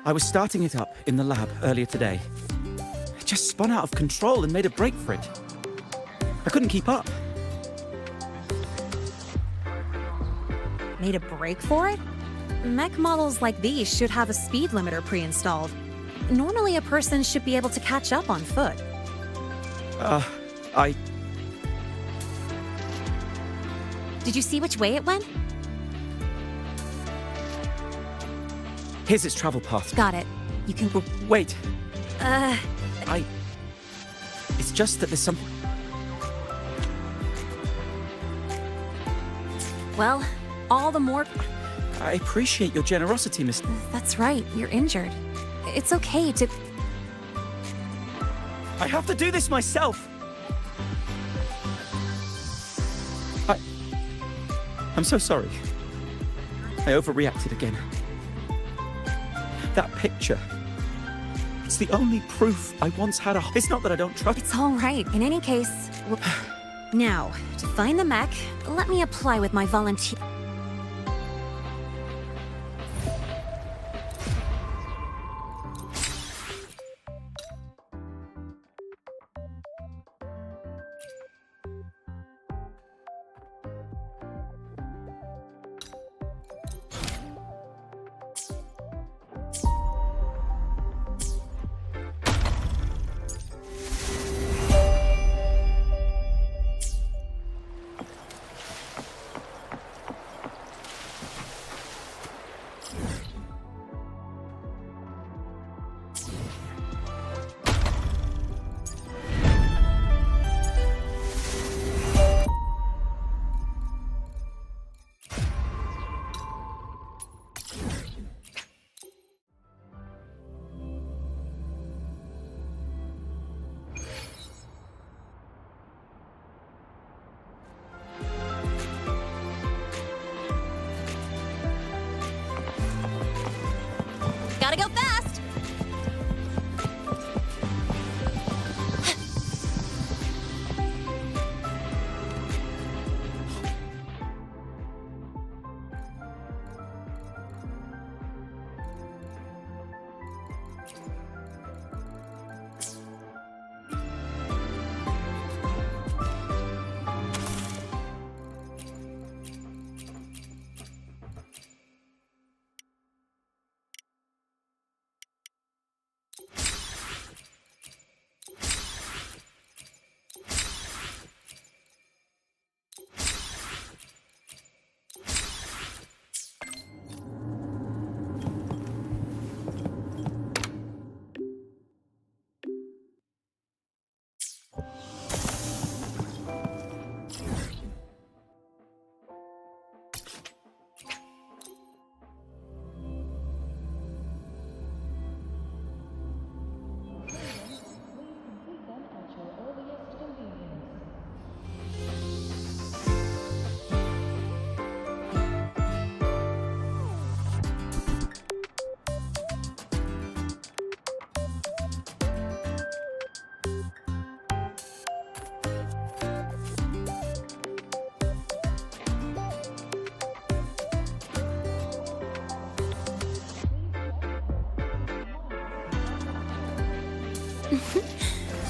I was starting it up in the lab earlier today. It just spun out of control and made a break for it. I couldn't keep up. Made a break for it? Mech models like these should have a speed limiter pre-installed. Normally a person should be able to catch up on foot. Did you see which way it went? Here's its travel path. Got it. You can... Wait. It's just that there's something... Well, all the more... I appreciate your generosity, Miss... That's right, you're injured. It's okay to... I have to do this myself! I'm so sorry. I overreacted again. That picture... It's the only proof I once had a... It's not that I don't trust... It's all right. In any case... Now, to find the mech, let me apply with my volunteer...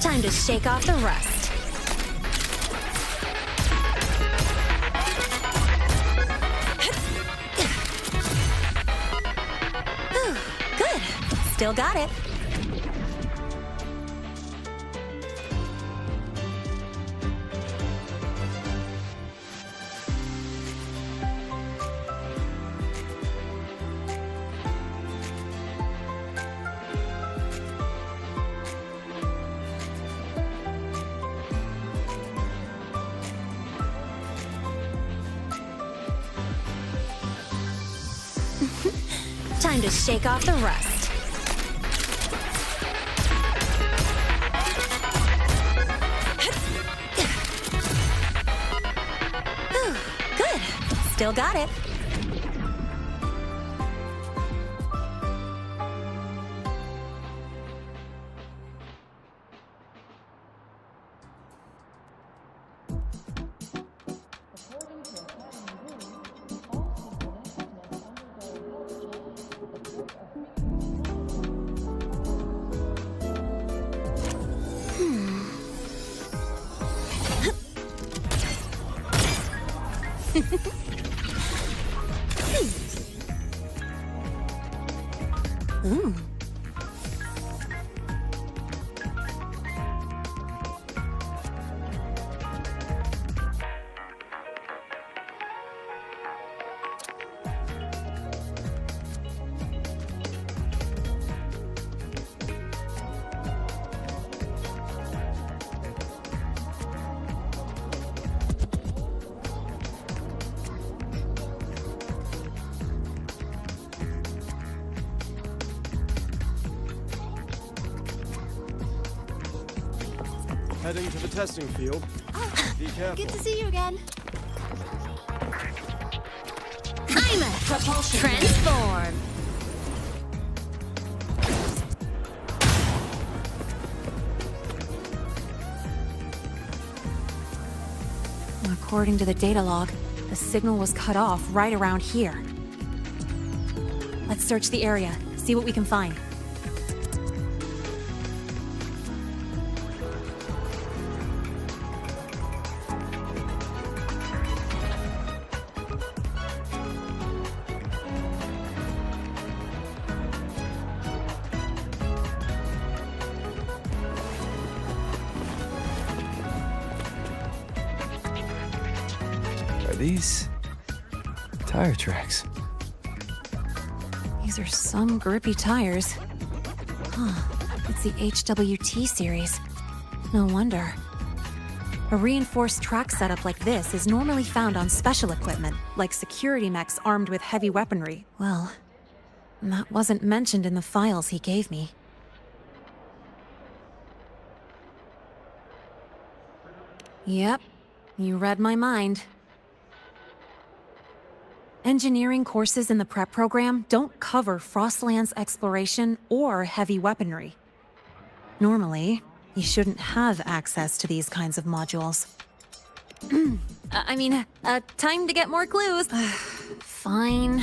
Time to shake off the rust. Good. Still got it. Time to shake off the rust. Good. Still got it. Ooh. Heading to the testing field. Be careful. Good to see you again. I'm a transform. According to the data log, the signal was cut off right around here. Let's search the area, see what we can find. Are these tire tracks? These are some grippy tires. Huh, it's the HWT series. No wonder. A reinforced track setup like this is normally found on special equipment, like security mechs armed with heavy weaponry. Well, that wasn't mentioned in the files he gave me. Yep, you read my mind. Engineering courses in the prep program don't cover Frostland's exploration or heavy weaponry. Normally, you shouldn't have access to these kinds of modules. Time to get more clues. Fine.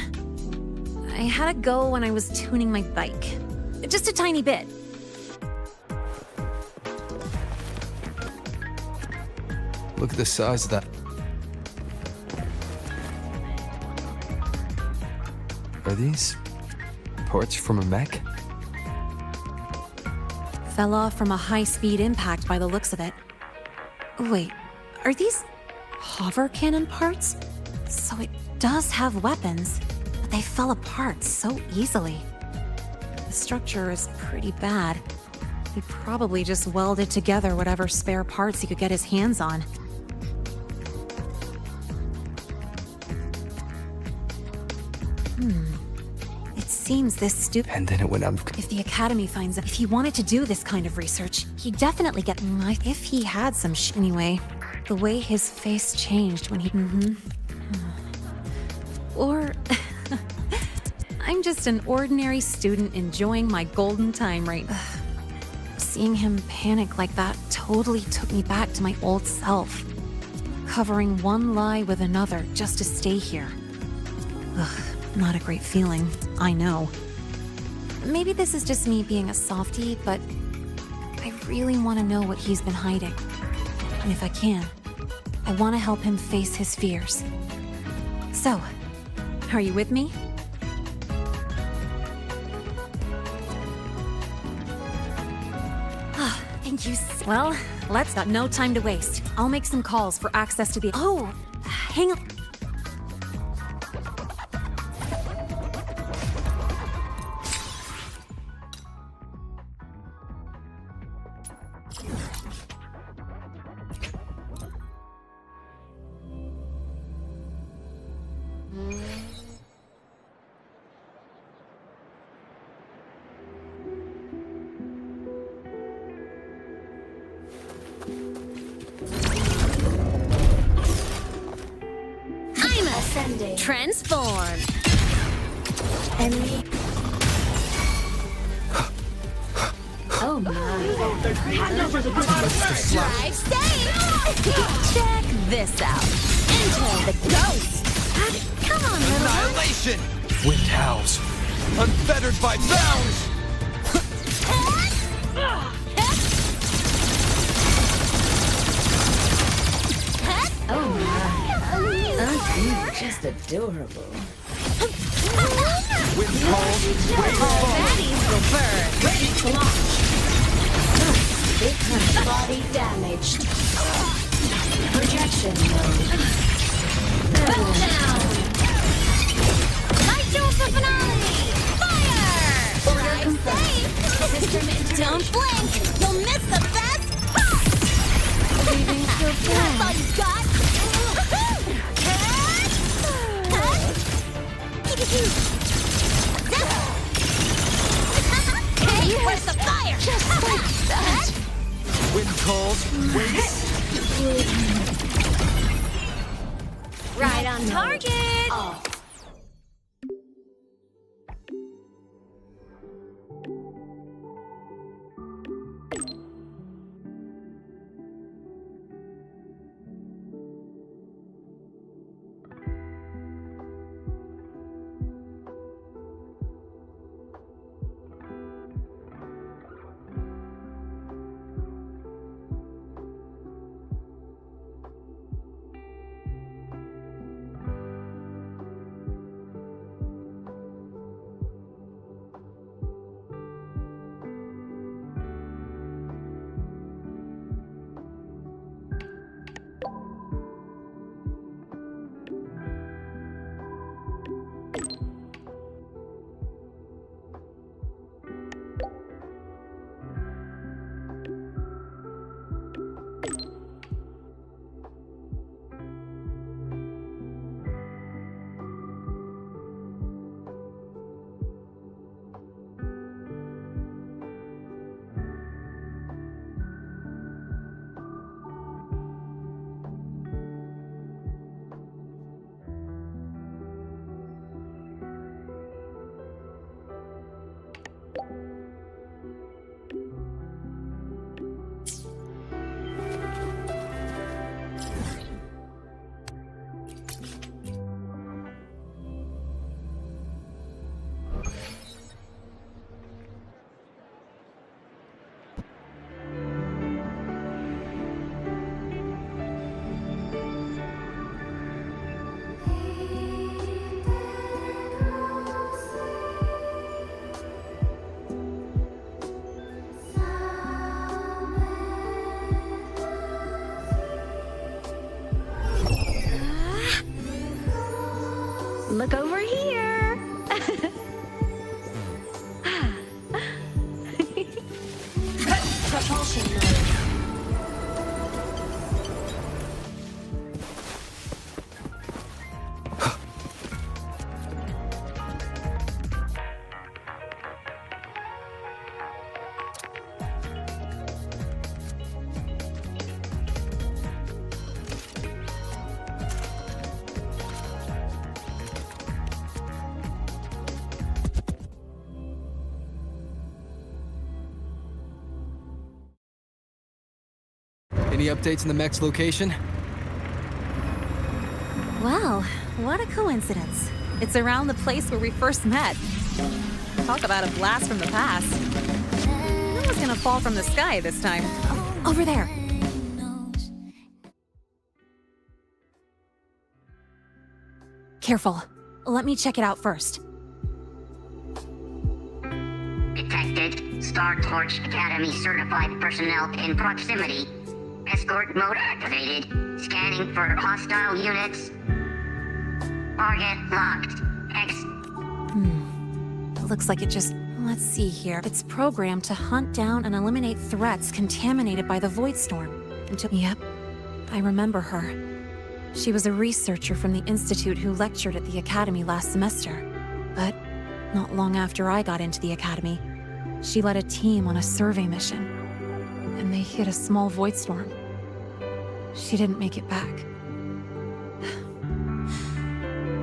I had to go when I was tuning my bike. Just a tiny bit. Look at the size of that. Are these parts from a mech? Fell off from a high-speed impact by the looks of it. Wait, are these hover cannon parts? So it does have weapons, but they fell apart so easily. The structure is pretty bad. He probably just welded together whatever spare parts he could get his hands on. It seems this stupid. And then it went up. If the Academy finds out, if he wanted to do this kind of research, he'd definitely get. If he had some anyway, the way his face changed when he. Or. I'm just an ordinary student enjoying my golden time right now. Seeing him panic like that totally took me back to my old self. Covering one lie with another just to stay here. Ugh, not a great feeling, I know. Maybe this is just me being a softie, but I really want to know what he's been hiding. And if I can, I want to help him face his fears. So, are you with me? Thank you. Well, let's got no time to waste. I'll make some calls for access to the. Oh, hang on. Transform. Enemy. Oh my. Hand over the Drive safe. Check this out. Enter the ghost. Come on, little one. Annihilation! Wind howls, unfettered by bounds! Oh my. Aren't you just adorable? Wind calls, waves follow. Baddies will burn. Ready to launch. Big hunter body damaged. Projection mode. Down. Light jewels for finale. Fire. Drive safe. System Don't blink. You'll miss the best. Leaving so That's all you got. Hey, where's the fire? Just like that. Wind calls, waves. Right on target. Oh. Look over here. Propulsion mode. Any updates on the mech's location? Well, what a coincidence. It's around the place where we first met. Talk about a blast from the past. That was was gonna fall from the sky this time. Over there. Careful. Let me check it out first. Detected. Star Torch Academy certified personnel in proximity. Escort mode activated. Scanning for hostile units. Target locked. Looks like it just... Let's see here. It's programmed to hunt down and eliminate threats contaminated by the Void Storm. Yep. I remember her. She was a researcher from the Institute who lectured at the Academy last semester. But not long after I got into the Academy, she led a team on a survey mission. And they hit a small Void Storm. She didn't make it back.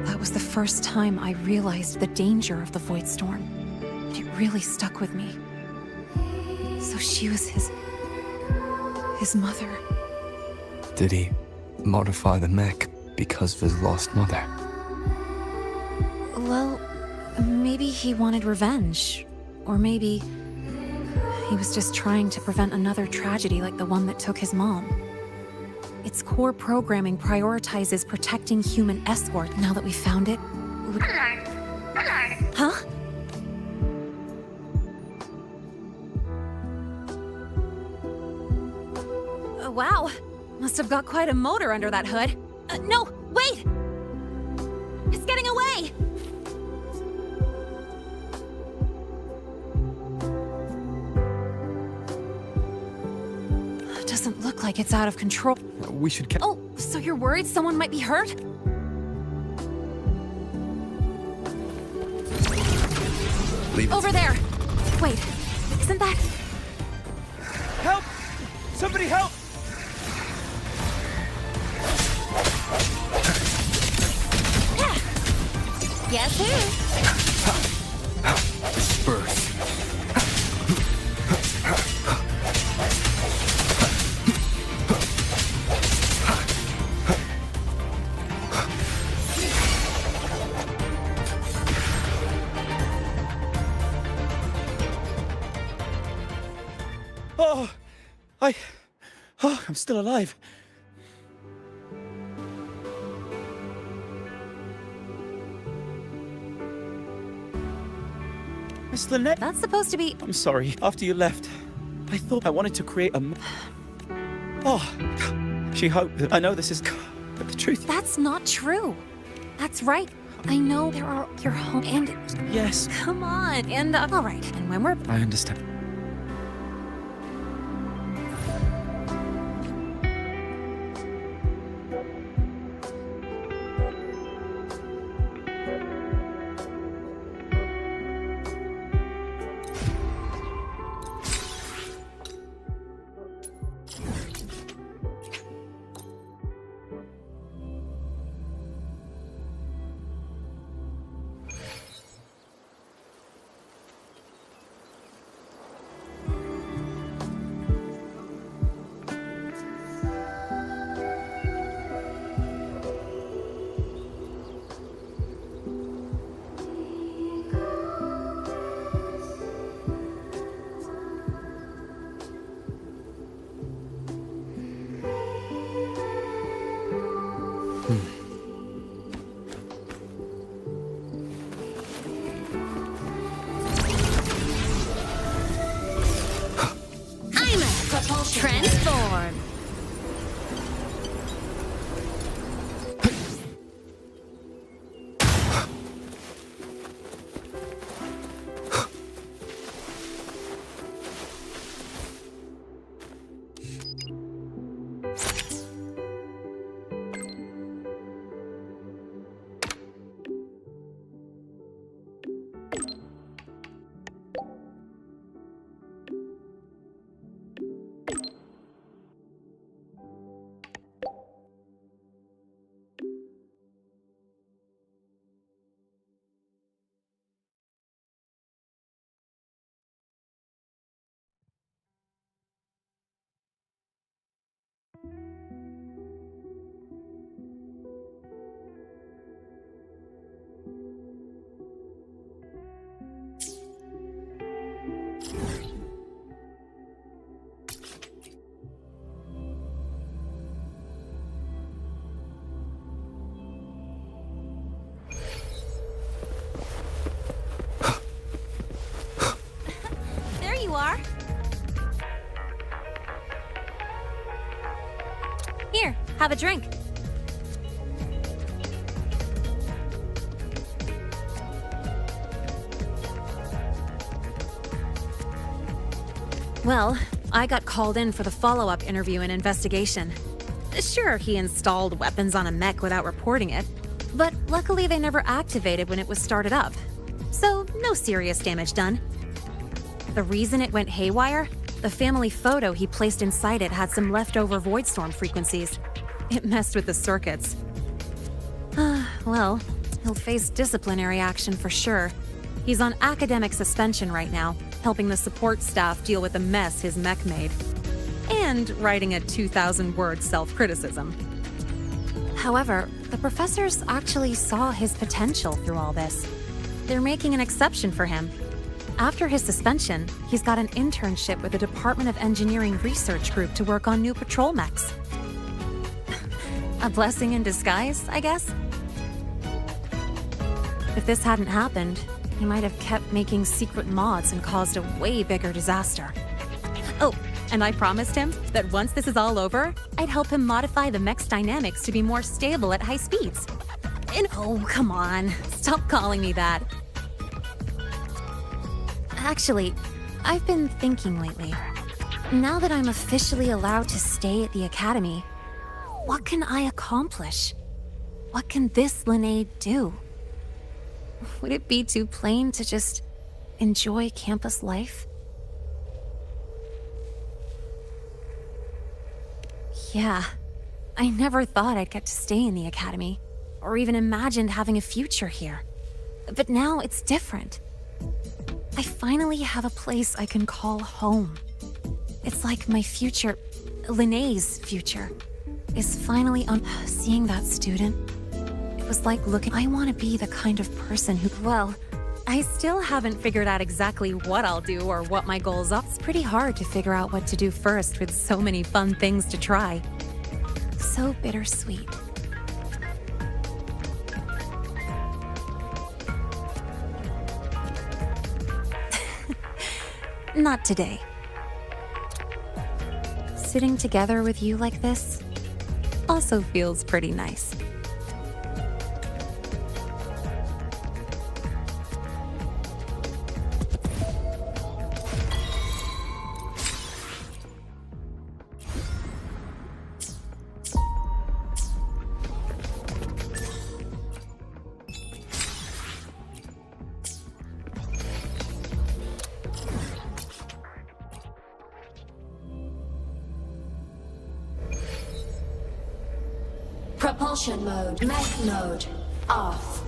That was the first time I realized the danger of the Void Storm. It really stuck with me. So she was his mother. Did he modify the mech because of his lost mother? Well, maybe he wanted revenge. Or maybe he was just trying to prevent another tragedy like the one that took his mom. Its core programming prioritizes protecting human escort. Now that we found it... Huh? Wow. Must have got quite a motor under that hood. No, wait! It's getting away! Doesn't look like it's out of control. We should Oh, so you're worried someone might be hurt? Leave it. Over there! Wait, isn't that... Help! Somebody help! Guess who? Disperse. I'm still alive. Miss Lynette? That's supposed to be... I'm sorry. After you left, I thought I wanted to create a... Oh, she hoped that... I know this is... But the truth... That's not true. That's right. I know there are your home and... Yes. Come on. And, all right. And when we're... I understand. Transform. Here, have a drink. Well, I got called in for the follow-up interview and investigation. Sure, he installed weapons on a mech without reporting it, but luckily they never activated when it was started up. So, no serious damage done. The reason it went haywire? The family photo he placed inside it had some leftover Voidstorm frequencies. It messed with the circuits. Well, he'll face disciplinary action for sure. He's on academic suspension right now, helping the support staff deal with the mess his mech made. And writing a 2,000-word self-criticism. However, the professors actually saw his potential through all this. They're making an exception for him. After his suspension, he's got an internship with the Department of Engineering Research Group to work on new patrol mechs. A blessing in disguise, I guess? If this hadn't happened, he might have kept making secret mods and caused a way bigger disaster. Oh, and I promised him that once this is all over, I'd help him modify the mech's dynamics to be more stable at high speeds. And oh, come on, stop calling me that. Actually, I've been thinking lately. Now that I'm officially allowed to stay at the academy, what can I accomplish? What can this Linnae do? Would it be too plain to just enjoy campus life? Yeah, I never thought I'd get to stay in the academy, or even imagined having a future here. But now it's different. I finally have a place I can call home. It's like my future, Linnae's future, is finally on. Seeing that student, it was like looking. I want to be the kind of person who, well, I still haven't figured out exactly what I'll do or what my goals are. It's pretty hard to figure out what to do first with so many fun things to try. So bittersweet. Not today. Sitting together with you like this also feels pretty nice. Propulsion mode, mech mode, off.